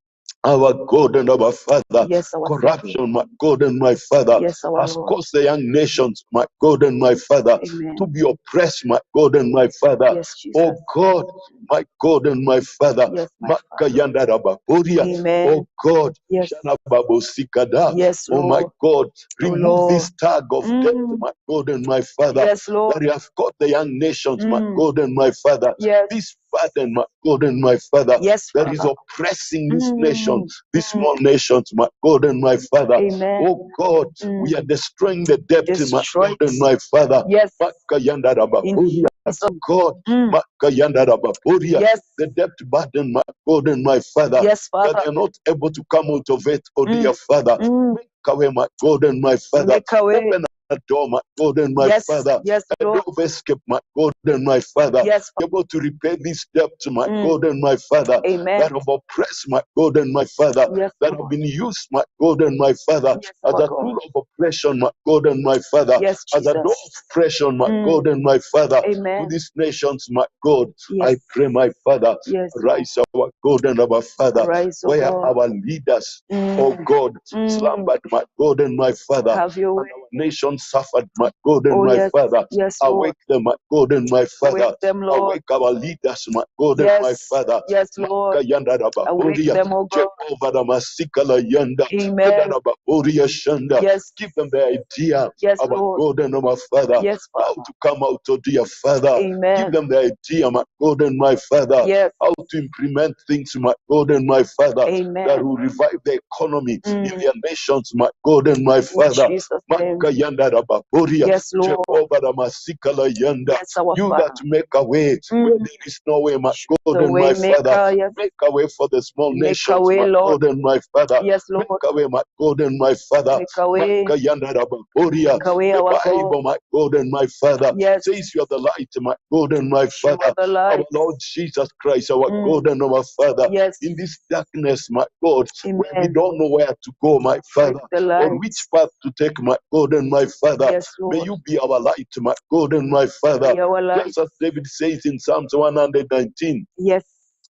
Speaker 6: Our God and our Father,
Speaker 5: Yes, our
Speaker 6: corruption, my God and my Father,
Speaker 5: Yes, our
Speaker 6: has
Speaker 5: Lord.
Speaker 6: caused the young nations, my God and my Father,
Speaker 5: Amen.
Speaker 6: to be oppressed, my God and my Father.
Speaker 5: Yes, Jesus.
Speaker 6: Oh God, my God and my Father,
Speaker 5: Yes, my
Speaker 6: Makayanda Rabaporia.
Speaker 5: Amen.
Speaker 6: Oh God,
Speaker 5: Yes.
Speaker 6: Shanababosikada.
Speaker 5: Yes,
Speaker 6: Oh my
Speaker 5: Lord.
Speaker 6: God,
Speaker 5: Oh,
Speaker 6: remove
Speaker 5: Lord.
Speaker 6: this tag of death, my God and my Father,
Speaker 5: Yes, Lord.
Speaker 6: that you have caught the young nations, my God and my Father.
Speaker 5: Yes.
Speaker 6: This burden, my God and my Father,
Speaker 5: Yes,
Speaker 6: that is
Speaker 5: Father.
Speaker 6: oppressing this nation, these small nations, my God and my Father.
Speaker 5: Amen.
Speaker 6: Oh God, we are destroying the debt, my
Speaker 5: Destroy
Speaker 6: God and my Father.
Speaker 5: Yes.
Speaker 6: Makayanda Rabaporia.
Speaker 5: Jesus'
Speaker 6: God, Makayanda Rabaporia.
Speaker 5: Yes.
Speaker 6: The debt burden, my God and my Father,
Speaker 5: Yes,
Speaker 6: that
Speaker 5: Father.
Speaker 6: they are not able to come out of it, oh dear Father. Make away, my God and my Father.
Speaker 5: Make a way.
Speaker 6: Open a door, my God and my
Speaker 5: Yes.
Speaker 6: Father.
Speaker 5: Yes,
Speaker 6: A
Speaker 5: Lord.
Speaker 6: door of escape, my God and my Father.
Speaker 5: Yes,
Speaker 6: Be able to repay this debt, my God and my Father,
Speaker 5: Amen.
Speaker 6: that have oppressed, my God and my Father,
Speaker 5: Yes,
Speaker 6: that
Speaker 5: Lord.
Speaker 6: have been used, my God and my Father,
Speaker 5: Yes,
Speaker 6: as
Speaker 5: our
Speaker 6: a
Speaker 5: God.
Speaker 6: tool of oppression, my God and my Father,
Speaker 5: Yes,
Speaker 6: as a door
Speaker 5: Jesus.
Speaker 6: of oppression, my God and my Father,
Speaker 5: Amen.
Speaker 6: to these nations, my God.
Speaker 5: Yes.
Speaker 6: I pray, my Father,
Speaker 5: Yes,
Speaker 6: rise our God and our Father,
Speaker 5: Rise, O
Speaker 6: where
Speaker 5: God.
Speaker 6: our leaders, oh God, slumbered, my God and my Father,
Speaker 5: Have your way.
Speaker 6: and our nation suffered, my God and
Speaker 5: Oh,
Speaker 6: my
Speaker 5: yes.
Speaker 6: Father.
Speaker 5: Yes, Lord.
Speaker 6: Awake them, my God and my Father.
Speaker 5: Awake them, Lord.
Speaker 6: Awake our leaders, my God and my
Speaker 5: Yes.
Speaker 6: Father.
Speaker 5: Yes, Lord.
Speaker 6: Makayanda
Speaker 5: Awake
Speaker 6: Rabaporia.
Speaker 5: them, O God.
Speaker 6: Jehovah Ramasikala Yanda.
Speaker 5: Amen.
Speaker 6: Keda Rabaporia Shanda.
Speaker 5: Yes.
Speaker 6: Give them the idea,
Speaker 5: Yes,
Speaker 6: our
Speaker 5: Lord.
Speaker 6: God and our Father,
Speaker 5: Yes,
Speaker 6: how
Speaker 5: Father.
Speaker 6: to come out, oh dear Father.
Speaker 5: Amen.
Speaker 6: Give them the idea, my God and my Father,
Speaker 5: Yes.
Speaker 6: how to implement things, my God and my Father,
Speaker 5: Amen.
Speaker 6: that will revive the economy in their nations, my God and my
Speaker 5: In
Speaker 6: Father.
Speaker 5: Jesus' name.
Speaker 6: Makayanda Rabaporia.
Speaker 5: Yes, Lord.
Speaker 6: Jehovah Ramasikala Yanda.
Speaker 5: Yes, our
Speaker 6: You
Speaker 5: Father.
Speaker 6: that make a way where there is no way, my God
Speaker 5: The
Speaker 6: and
Speaker 5: way
Speaker 6: my Father.
Speaker 5: maker, yes.
Speaker 6: Make a way for the small
Speaker 5: Make a
Speaker 6: nations,
Speaker 5: way,
Speaker 6: my
Speaker 5: Lord.
Speaker 6: God and my Father.
Speaker 5: Yes,
Speaker 6: Make
Speaker 5: Lord.
Speaker 6: a way, my God and my Father.
Speaker 5: Make a way.
Speaker 6: Makayanda Rabaporia.
Speaker 5: Make a way,
Speaker 6: The
Speaker 5: our
Speaker 6: Bible,
Speaker 5: God.
Speaker 6: my God and my Father,
Speaker 5: Yes.
Speaker 6: says you are the light, my God and my
Speaker 5: You
Speaker 6: Father.
Speaker 5: are the light.
Speaker 6: Our Lord Jesus Christ, our God and our Father.
Speaker 5: Yes.
Speaker 6: In this darkness, my God, where we
Speaker 5: Amen.
Speaker 6: don't know where to go, my Father,
Speaker 5: the
Speaker 6: or
Speaker 5: light.
Speaker 6: which path to take, my God and my Father.
Speaker 5: Yes,
Speaker 6: May
Speaker 5: Lord.
Speaker 6: you be our light, my God and my Father.
Speaker 5: Be our light.
Speaker 6: Just as David says in Psalms 119
Speaker 5: Yes.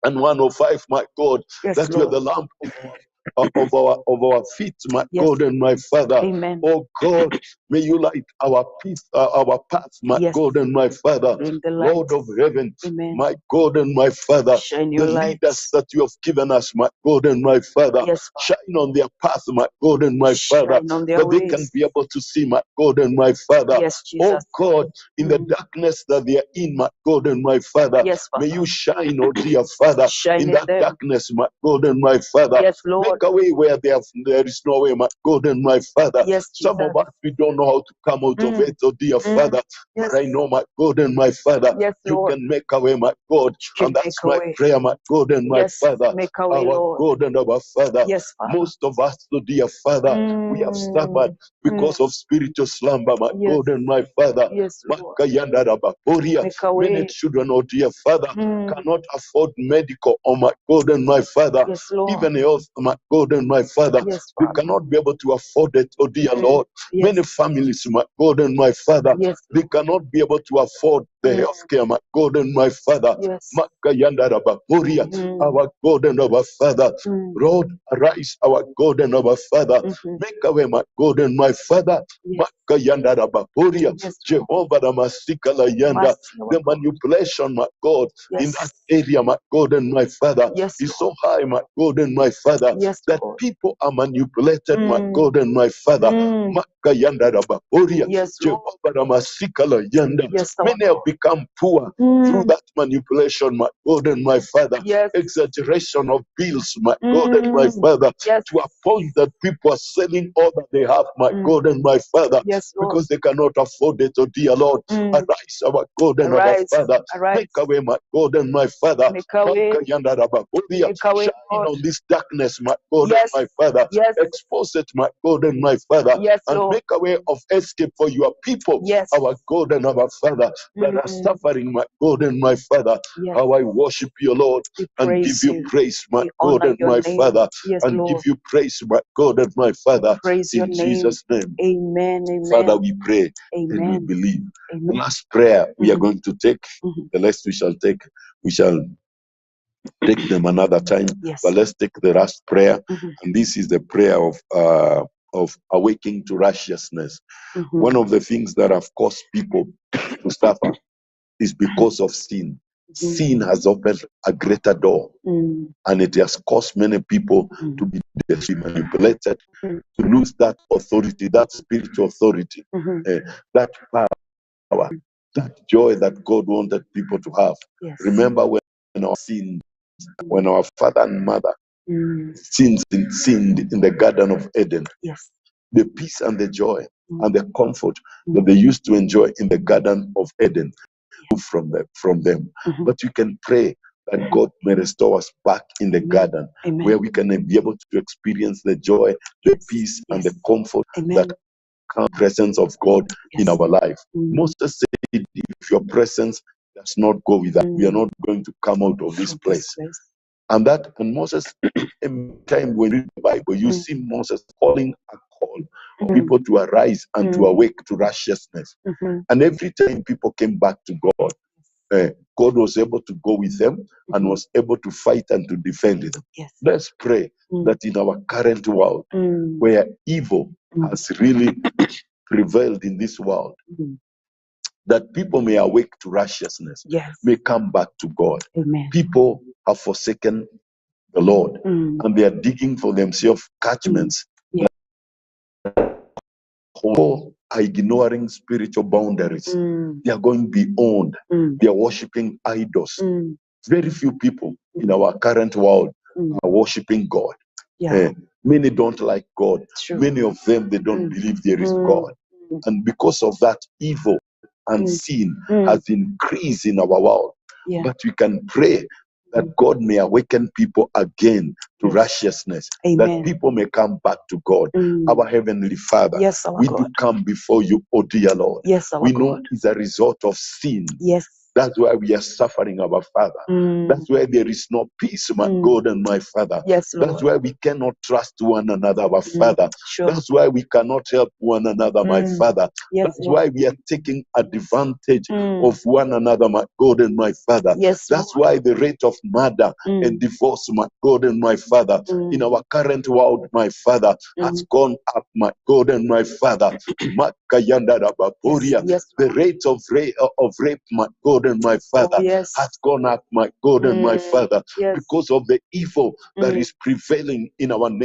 Speaker 6: and 105, my God,
Speaker 5: Yes,
Speaker 6: that you are
Speaker 5: Lord.
Speaker 6: the lamp of our feet, my
Speaker 5: Yes.
Speaker 6: God and my Father.
Speaker 5: Amen.
Speaker 6: Oh God, may you light our our path, my
Speaker 5: Yes.
Speaker 6: God and my Father.
Speaker 5: Bring the light.
Speaker 6: Lord of heaven,
Speaker 5: Amen.
Speaker 6: my God and my Father,
Speaker 5: Shine
Speaker 6: the
Speaker 5: your light.
Speaker 6: leaders that you have given us, my God and my Father,
Speaker 5: Yes, Father.
Speaker 6: shine on their path, my God and my Father,
Speaker 5: Shine on their
Speaker 6: that they
Speaker 5: ways.
Speaker 6: can be able to see, my God and my Father.
Speaker 5: Yes,
Speaker 6: Oh
Speaker 5: Jesus.
Speaker 6: God, in the darkness that they are in, my God and my Father,
Speaker 5: Yes,
Speaker 6: may
Speaker 5: Father.
Speaker 6: you shine, oh dear Father,
Speaker 5: Shine
Speaker 6: in
Speaker 5: in
Speaker 6: that
Speaker 5: them.
Speaker 6: darkness, my God and my Father.
Speaker 5: Yes, Lord.
Speaker 6: Make a way where there is no way, my God and my Father.
Speaker 5: Yes,
Speaker 6: Some
Speaker 5: Jesus.
Speaker 6: of us, we don't know how to come out of it, oh dear Father.
Speaker 5: Yes.
Speaker 6: But I know, my God and my Father,
Speaker 5: Yes,
Speaker 6: you
Speaker 5: Lord.
Speaker 6: can make a way, my God.
Speaker 5: You
Speaker 6: And
Speaker 5: can
Speaker 6: that's
Speaker 5: make a
Speaker 6: my
Speaker 5: way.
Speaker 6: prayer, my God and my
Speaker 5: Yes,
Speaker 6: Father.
Speaker 5: make a way,
Speaker 6: Our
Speaker 5: Lord.
Speaker 6: God and our Father.
Speaker 5: Yes, Father.
Speaker 6: Most of us, oh dear Father, we have suffered because of spiritual slumber, my
Speaker 5: Yes.
Speaker 6: God and my Father.
Speaker 5: Yes, Lord.
Speaker 6: Makayanda Rabaporia.
Speaker 5: Make a
Speaker 6: Many
Speaker 5: way.
Speaker 6: children, oh dear Father, cannot afford medical, oh my God and my Father.
Speaker 5: Yes, Lord.
Speaker 6: Even health, my my God and my Father,
Speaker 5: Yes,
Speaker 6: they
Speaker 5: Father.
Speaker 6: cannot be able to afford it, oh dear Lord.
Speaker 5: Yes.
Speaker 6: Many families, my God and my Father,
Speaker 5: Yes,
Speaker 6: they cannot be able to afford the health care, my God and my Father.
Speaker 5: Yes.
Speaker 6: Makayandarabakuriya, our God and our Father. Lord, arise, our God and our Father. Make a way, my God and my Father.
Speaker 5: Yes.
Speaker 6: Makayandarabakuria,
Speaker 5: Yes,
Speaker 6: Jehovah Namasikala Yanda.
Speaker 5: mercy, our
Speaker 6: The
Speaker 5: God.
Speaker 6: manipulation, my God, in
Speaker 5: Yes.
Speaker 6: that area, my God and my Father,
Speaker 5: Yes,
Speaker 6: is so high, my God and my Father,
Speaker 5: Yes,
Speaker 6: that
Speaker 5: Lord.
Speaker 6: people are manipulated, my God and my Father. Makayandarabakuria,
Speaker 5: Yes, Lord.
Speaker 6: Jehovah Namasikala Yanda.
Speaker 5: Yes, our
Speaker 6: Many have
Speaker 5: God.
Speaker 6: become poor through that manipulation, my God and my Father.
Speaker 5: Yes.
Speaker 6: Exaggeration of bills, my God and my Father,
Speaker 5: Yes.
Speaker 6: to a point that people are selling all that they have, my God and my Father,
Speaker 5: Yes, Lord.
Speaker 6: because they cannot afford it, oh dear Lord. Arise, our God and our
Speaker 5: Arise.
Speaker 6: Father.
Speaker 5: Arise.
Speaker 6: Make away, my God and my Father.
Speaker 5: Make a way. Make a way,
Speaker 6: Shine
Speaker 5: Lord.
Speaker 6: on this darkness, my God
Speaker 5: Yes.
Speaker 6: and my Father.
Speaker 5: Yes.
Speaker 6: Expose it, my God and my Father.
Speaker 5: Yes,
Speaker 6: And
Speaker 5: Lord.
Speaker 6: make a way of escape for your people,
Speaker 5: Yes.
Speaker 6: our God and our Father, that are suffering, my God and my Father.
Speaker 5: Yes.
Speaker 6: How I worship you, Lord,
Speaker 5: We
Speaker 6: and
Speaker 5: praise
Speaker 6: give you
Speaker 5: you.
Speaker 6: praise, my
Speaker 5: We
Speaker 6: God
Speaker 5: honor
Speaker 6: and
Speaker 5: your
Speaker 6: my
Speaker 5: name.
Speaker 6: Father,
Speaker 5: Yes,
Speaker 6: and
Speaker 5: Lord.
Speaker 6: give you praise, my God and my Father,
Speaker 5: Praise your
Speaker 6: in
Speaker 5: name.
Speaker 6: Jesus' name.
Speaker 5: Amen. Amen.
Speaker 6: Father, we pray and we
Speaker 5: Amen.
Speaker 6: believe. The
Speaker 5: Amen.
Speaker 6: last prayer we are going to take,
Speaker 5: Mhm.
Speaker 6: the rest we shall take them another time.
Speaker 5: Yes.
Speaker 6: But let's take the last prayer,
Speaker 5: Mhm.
Speaker 6: and this is the prayer of awakening to righteousness.
Speaker 5: Mhm.
Speaker 6: One of the things that have caused people to suffer is because of sin. Sin has opened a greater door, and it has caused many people to be manipulated, to lose that authority, that spiritual authority, that power, that joy that God wanted people to have.
Speaker 5: Yes.
Speaker 6: Remember when our father and mother sinned in the Garden of Eden,
Speaker 5: Yes.
Speaker 6: the peace and the joy and the comfort that they used to enjoy in the Garden of Eden from them. But you can pray that God may restore us back in the garden,
Speaker 5: Amen.
Speaker 6: where we can be able to experience the joy, the peace, and the comfort that comes presence of God in our life. Moses said, if your presence does not go with us, we are not going to come out of this place. And Moses, every time when you read the Bible, you see Moses calling a call for people to arise and to awake to righteousness. And every time people came back to God, God was able to go with them and was able to fight and to defend them.
Speaker 5: Yes.
Speaker 6: Let's pray that in our current world, where evil has really prevailed in this world, that people may awake to righteousness,
Speaker 5: Yes.
Speaker 6: may come back to God.
Speaker 5: Amen.
Speaker 6: People have forsaken the Lord, and they are digging for themselves catchments. People are ignoring spiritual boundaries. They are going beyond. They are worshiping idols. Very few people in our current world are worshiping God.
Speaker 5: Yeah.
Speaker 6: Many don't like God.
Speaker 5: True.
Speaker 6: Many of them, they don't believe there is God. And because of that, evil and sin has increased in our world.
Speaker 5: Yeah.
Speaker 6: But we can pray that God may awaken people again to righteousness,
Speaker 5: Amen.
Speaker 6: that people may come back to God. Our Heavenly Father,
Speaker 5: Yes, our
Speaker 6: we
Speaker 5: God.
Speaker 6: do come before you, oh dear Lord.
Speaker 5: Yes, our
Speaker 6: We know
Speaker 5: God.
Speaker 6: it's a result of sin.
Speaker 5: Yes.
Speaker 6: That's why we are suffering, our Father. That's why there is no peace, my God and my Father.
Speaker 5: Yes, Lord.
Speaker 6: That's why we cannot trust one another, our Father.
Speaker 5: Sure.
Speaker 6: That's why we cannot help one another, my Father.
Speaker 5: Yes,
Speaker 6: That's
Speaker 5: Lord.
Speaker 6: why we are taking advantage of one another, my God and my Father.
Speaker 5: Yes,
Speaker 6: That's
Speaker 5: Lord.
Speaker 6: why the rate of murder and divorce, my God and my Father, in our current world, my Father, has gone up, my God and my Father.
Speaker 5: Yes,
Speaker 6: The rate of rape, my God and my Father,
Speaker 5: yes.
Speaker 6: has gone up, my God and my Father,
Speaker 5: Yes.
Speaker 6: because of the evil that is prevailing in our world,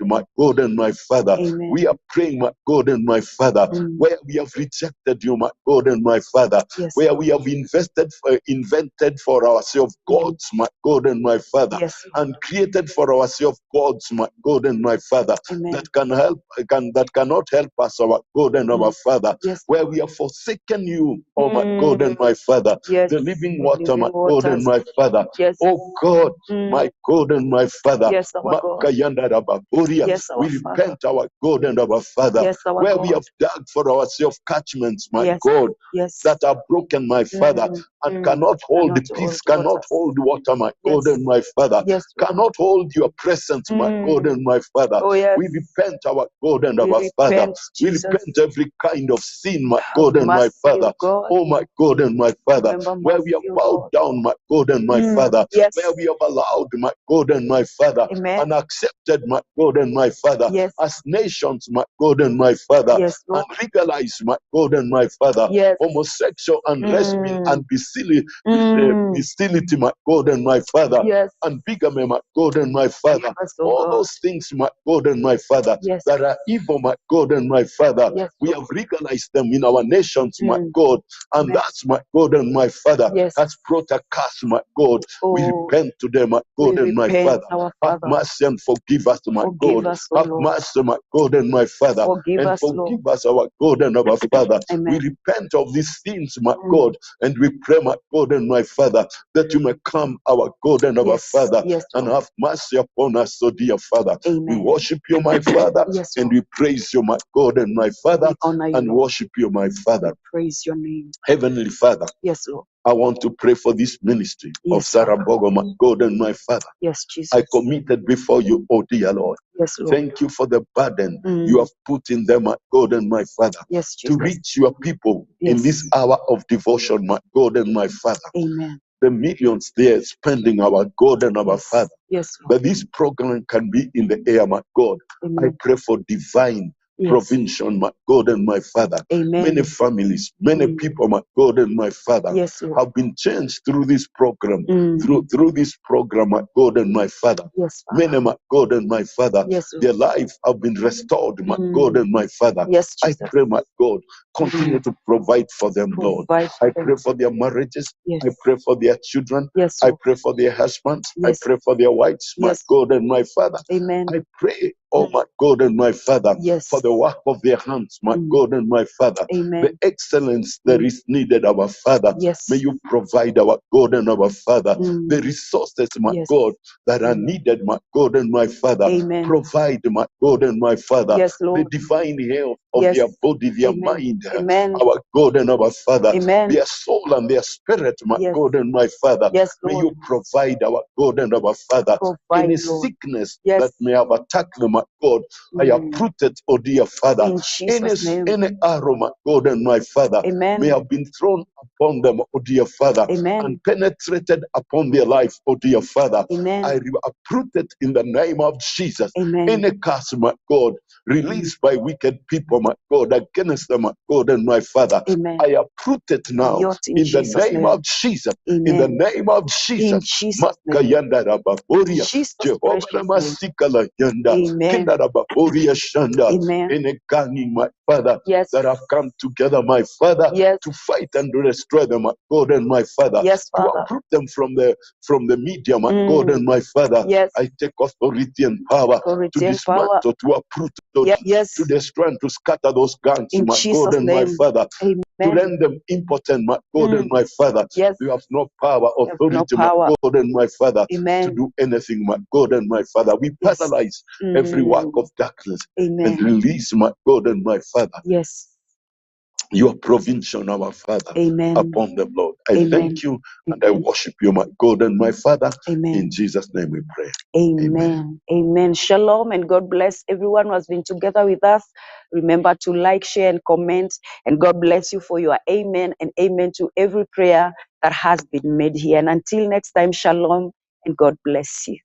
Speaker 6: my God and my Father.
Speaker 5: Amen.
Speaker 6: We are praying, my God and my Father, where we have rejected you, my God and my Father,
Speaker 5: Yes.
Speaker 6: where we have invented for ourselves gods, my God and my Father,
Speaker 5: Yes.
Speaker 6: and created for ourselves gods, my God and my Father,
Speaker 5: Amen.
Speaker 6: that cannot help us, our God and our Father,
Speaker 5: Yes.
Speaker 6: where we have forsaken you, oh my God and my Father.
Speaker 5: Yes.
Speaker 6: The living
Speaker 5: The
Speaker 6: water, my
Speaker 5: living
Speaker 6: God and
Speaker 5: waters.
Speaker 6: my Father.
Speaker 5: Yes.
Speaker 6: Oh God, my God and my Father.
Speaker 5: Yes, our God.
Speaker 6: Makayanda Rababoria.
Speaker 5: Yes, our
Speaker 6: We
Speaker 5: Father.
Speaker 6: repent, our God and our Father,
Speaker 5: Yes, our
Speaker 6: where
Speaker 5: God.
Speaker 6: we have dug for ourselves catchments, my
Speaker 5: Yes.
Speaker 6: God,
Speaker 5: Yes.
Speaker 6: that are broken, my Father, and cannot hold the peace, cannot
Speaker 5: waters.
Speaker 6: hold water, my God
Speaker 5: Yes.
Speaker 6: and my Father,
Speaker 5: Yes, Lord.
Speaker 6: cannot hold your presence, my God and my Father.
Speaker 5: Oh, yes.
Speaker 6: We repent, our God and
Speaker 5: We
Speaker 6: our Father.
Speaker 5: repent,
Speaker 6: We
Speaker 5: Jesus.
Speaker 6: repent every kind of sin, my
Speaker 5: Have
Speaker 6: God and my
Speaker 5: mercy,
Speaker 6: Father.
Speaker 5: God.
Speaker 6: Oh, my God and my Father,
Speaker 5: Remember
Speaker 6: where we have
Speaker 5: mercy,
Speaker 6: bowed
Speaker 5: God.
Speaker 6: down, my God and my Father,
Speaker 5: Yes.
Speaker 6: where we have allowed, my God and my Father,
Speaker 5: Amen.
Speaker 6: and accepted, my God and my Father,
Speaker 5: Yes.
Speaker 6: as nations, my God and my Father,
Speaker 5: Yes,
Speaker 6: and
Speaker 5: Lord.
Speaker 6: legalized, my God and my Father,
Speaker 5: Yes.
Speaker 6: homosexual and lesbian and bestiality, my God and my Father,
Speaker 5: Yes.
Speaker 6: and bigamy, my God and my Father.
Speaker 5: Yes, oh
Speaker 6: All
Speaker 5: God.
Speaker 6: those things, my God and my Father,
Speaker 5: Yes.
Speaker 6: that are evil, my God and my Father,
Speaker 5: Yes,
Speaker 6: we
Speaker 5: Lord.
Speaker 6: have legalized them in our nations, my
Speaker 5: Mm.
Speaker 6: God, and
Speaker 5: Amen.
Speaker 6: that's, my God and my Father,
Speaker 5: Yes.
Speaker 6: has brought a curse, my God. We
Speaker 5: Oh,
Speaker 6: repent today, my
Speaker 5: we
Speaker 6: God and my
Speaker 5: repent,
Speaker 6: Father.
Speaker 5: our
Speaker 6: Have
Speaker 5: Father.
Speaker 6: mercy and forgive us, my
Speaker 5: Forgive
Speaker 6: God.
Speaker 5: us, O
Speaker 6: Have
Speaker 5: Lord.
Speaker 6: mercy, my God and my Father.
Speaker 5: Forgive
Speaker 6: And
Speaker 5: us, Lord.
Speaker 6: forgive us, our God and our Father. We
Speaker 5: Amen.
Speaker 6: repent of these sins, my God, and we pray, my God and my Father, that you may come, our God and our
Speaker 5: Yes.
Speaker 6: Father,
Speaker 5: Yes,
Speaker 6: and
Speaker 5: Lord.
Speaker 6: have mercy upon us, so dear Father. We
Speaker 5: Amen.
Speaker 6: worship you, my Father,
Speaker 5: Yes,
Speaker 6: and
Speaker 5: Lord.
Speaker 6: we praise you, my God and my Father,
Speaker 5: We honor you,
Speaker 6: and
Speaker 5: Lord.
Speaker 6: worship you, my
Speaker 5: We
Speaker 6: Father.
Speaker 5: praise your name.
Speaker 6: Heavenly Father,
Speaker 5: Yes, Lord.
Speaker 6: I want to pray for this ministry of
Speaker 5: Yes,
Speaker 6: Sarah
Speaker 5: Father.
Speaker 6: Mbogo, my God and my Father.
Speaker 5: Yes, Jesus.
Speaker 6: I committed before you, oh dear Lord.
Speaker 5: Yes, Lord.
Speaker 6: Thank you for the burden you have put in them, my God and my Father,
Speaker 5: Yes,
Speaker 6: to
Speaker 5: Jesus.
Speaker 6: reach your people in
Speaker 5: Yes.
Speaker 6: this hour of devotion, my God and my Father.
Speaker 5: Amen.
Speaker 6: The millions they are spending, our God and our
Speaker 5: Yes.
Speaker 6: Father.
Speaker 5: Yes, Lord.
Speaker 6: But this program can be in the air, my God. I
Speaker 5: Amen.
Speaker 6: pray for divine
Speaker 5: Yes.
Speaker 6: provision, my God and my Father.
Speaker 5: Amen.
Speaker 6: Many families, many people, my God and my Father,
Speaker 5: Yes, Lord.
Speaker 6: have been changed through this program, through this program, my God and my Father.
Speaker 5: Yes, Father.
Speaker 6: Many, my God and my Father,
Speaker 5: Yes, Lord.
Speaker 6: their life have been restored, my God and my Father.
Speaker 5: Yes,
Speaker 6: I
Speaker 5: Jesus.
Speaker 6: pray, my God, continue to provide for them, Lord.
Speaker 5: Provide for
Speaker 6: I
Speaker 5: them.
Speaker 6: pray for their marriages.
Speaker 5: Yes.
Speaker 6: I pray for their children.
Speaker 5: Yes,
Speaker 6: I
Speaker 5: Lord.
Speaker 6: pray for their husbands.
Speaker 5: Yes.
Speaker 6: I pray for their wives, my
Speaker 5: Yes.
Speaker 6: God and my Father.
Speaker 5: Amen.
Speaker 6: I pray, oh my God and my Father,
Speaker 5: Yes.
Speaker 6: for the work of their hands, my God and my Father.
Speaker 5: Amen.
Speaker 6: The excellence that is needed, our Father.
Speaker 5: Yes.
Speaker 6: May you provide, our God and our Father, the resources, my
Speaker 5: Yes.
Speaker 6: God, that are needed, my God and my Father.
Speaker 5: Amen.
Speaker 6: Provide, my God and my Father,
Speaker 5: Yes,
Speaker 6: the
Speaker 5: Lord.
Speaker 6: divine health of
Speaker 5: Yes.
Speaker 6: their body, their
Speaker 5: Amen.
Speaker 6: mind,
Speaker 5: Amen.
Speaker 6: our God and our Father,
Speaker 5: Amen.
Speaker 6: their soul and their spirit, my
Speaker 5: Yes.
Speaker 6: God and my Father.
Speaker 5: Yes,
Speaker 6: May
Speaker 5: Lord.
Speaker 6: you provide, our God and our Father,
Speaker 5: Provide,
Speaker 6: any
Speaker 5: Lord.
Speaker 6: sickness
Speaker 5: Yes.
Speaker 6: that may have attacked them, my God. I uproot it, oh dear Father.
Speaker 5: In Jesus' name.
Speaker 6: Any arrow, my God and my Father,
Speaker 5: Amen.
Speaker 6: may have been thrown upon them, oh dear Father,
Speaker 5: Amen.
Speaker 6: and penetrated upon their life, oh dear Father.
Speaker 5: Amen.
Speaker 6: I uproot it in the name of Jesus.
Speaker 5: Amen.
Speaker 6: Any curse, my God, released by wicked people, my God, against them, my God and my Father.
Speaker 5: Amen.
Speaker 6: I uproot it now
Speaker 5: Yacht in
Speaker 6: in the
Speaker 5: Jesus'
Speaker 6: name
Speaker 5: name.
Speaker 6: of Jesus.
Speaker 5: Amen.
Speaker 6: In the name of
Speaker 5: In
Speaker 6: Jesus.
Speaker 5: Jesus' name.
Speaker 6: Makayanda rababoria.
Speaker 5: Jesus'
Speaker 6: Jehovah
Speaker 5: precious name.
Speaker 6: namasikala yanda.
Speaker 5: Amen.
Speaker 6: Kenda rababoria shanda.
Speaker 5: Amen.
Speaker 6: Any gang, my Father,
Speaker 5: Yes.
Speaker 6: that have come together, my Father,
Speaker 5: Yes.
Speaker 6: to fight and to destroy them, my God and my Father,
Speaker 5: Yes,
Speaker 6: to
Speaker 5: Father.
Speaker 6: uproot them from the media, my God and my Father.
Speaker 5: Yes.
Speaker 6: I take authority and power to
Speaker 5: Authority and
Speaker 6: dismantle,
Speaker 5: power.
Speaker 6: to uproot,
Speaker 5: Yes.
Speaker 6: to destroy and to scatter those gangs,
Speaker 5: In
Speaker 6: my
Speaker 5: Jesus'
Speaker 6: God and my
Speaker 5: name.
Speaker 6: Father,
Speaker 5: Amen.
Speaker 6: to render them impotent, my God and my Father.
Speaker 5: Yes.
Speaker 6: You have no power,
Speaker 5: You have no
Speaker 6: authority,
Speaker 5: power.
Speaker 6: my God and my Father,
Speaker 5: Amen.
Speaker 6: to do anything, my God and my Father. We
Speaker 5: Yes.
Speaker 6: paralyze every work of darkness and
Speaker 5: Amen.
Speaker 6: release, my God and my Father,
Speaker 5: Yes.
Speaker 6: your provision, our Father,
Speaker 5: Amen.
Speaker 6: upon them, Lord. I
Speaker 5: Amen.
Speaker 6: thank you and I worship you, my God and my Father.
Speaker 5: Amen.
Speaker 6: In Jesus' name we pray.
Speaker 5: Amen. Amen. Shalom and God bless everyone who has been together with us. Remember to like, share, and comment. And God bless you for your amen and amen to every prayer that has been made here. And until next time, shalom and God bless you.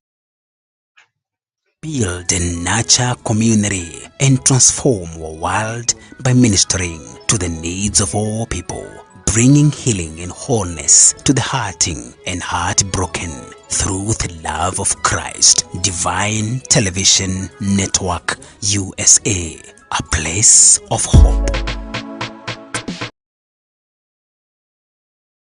Speaker 4: Build and nurture community and transform our world by ministering to the needs of all people, bringing healing and wholeness to the hurting and heartbroken through the love of Christ. Divine Television Network USA, a place of hope.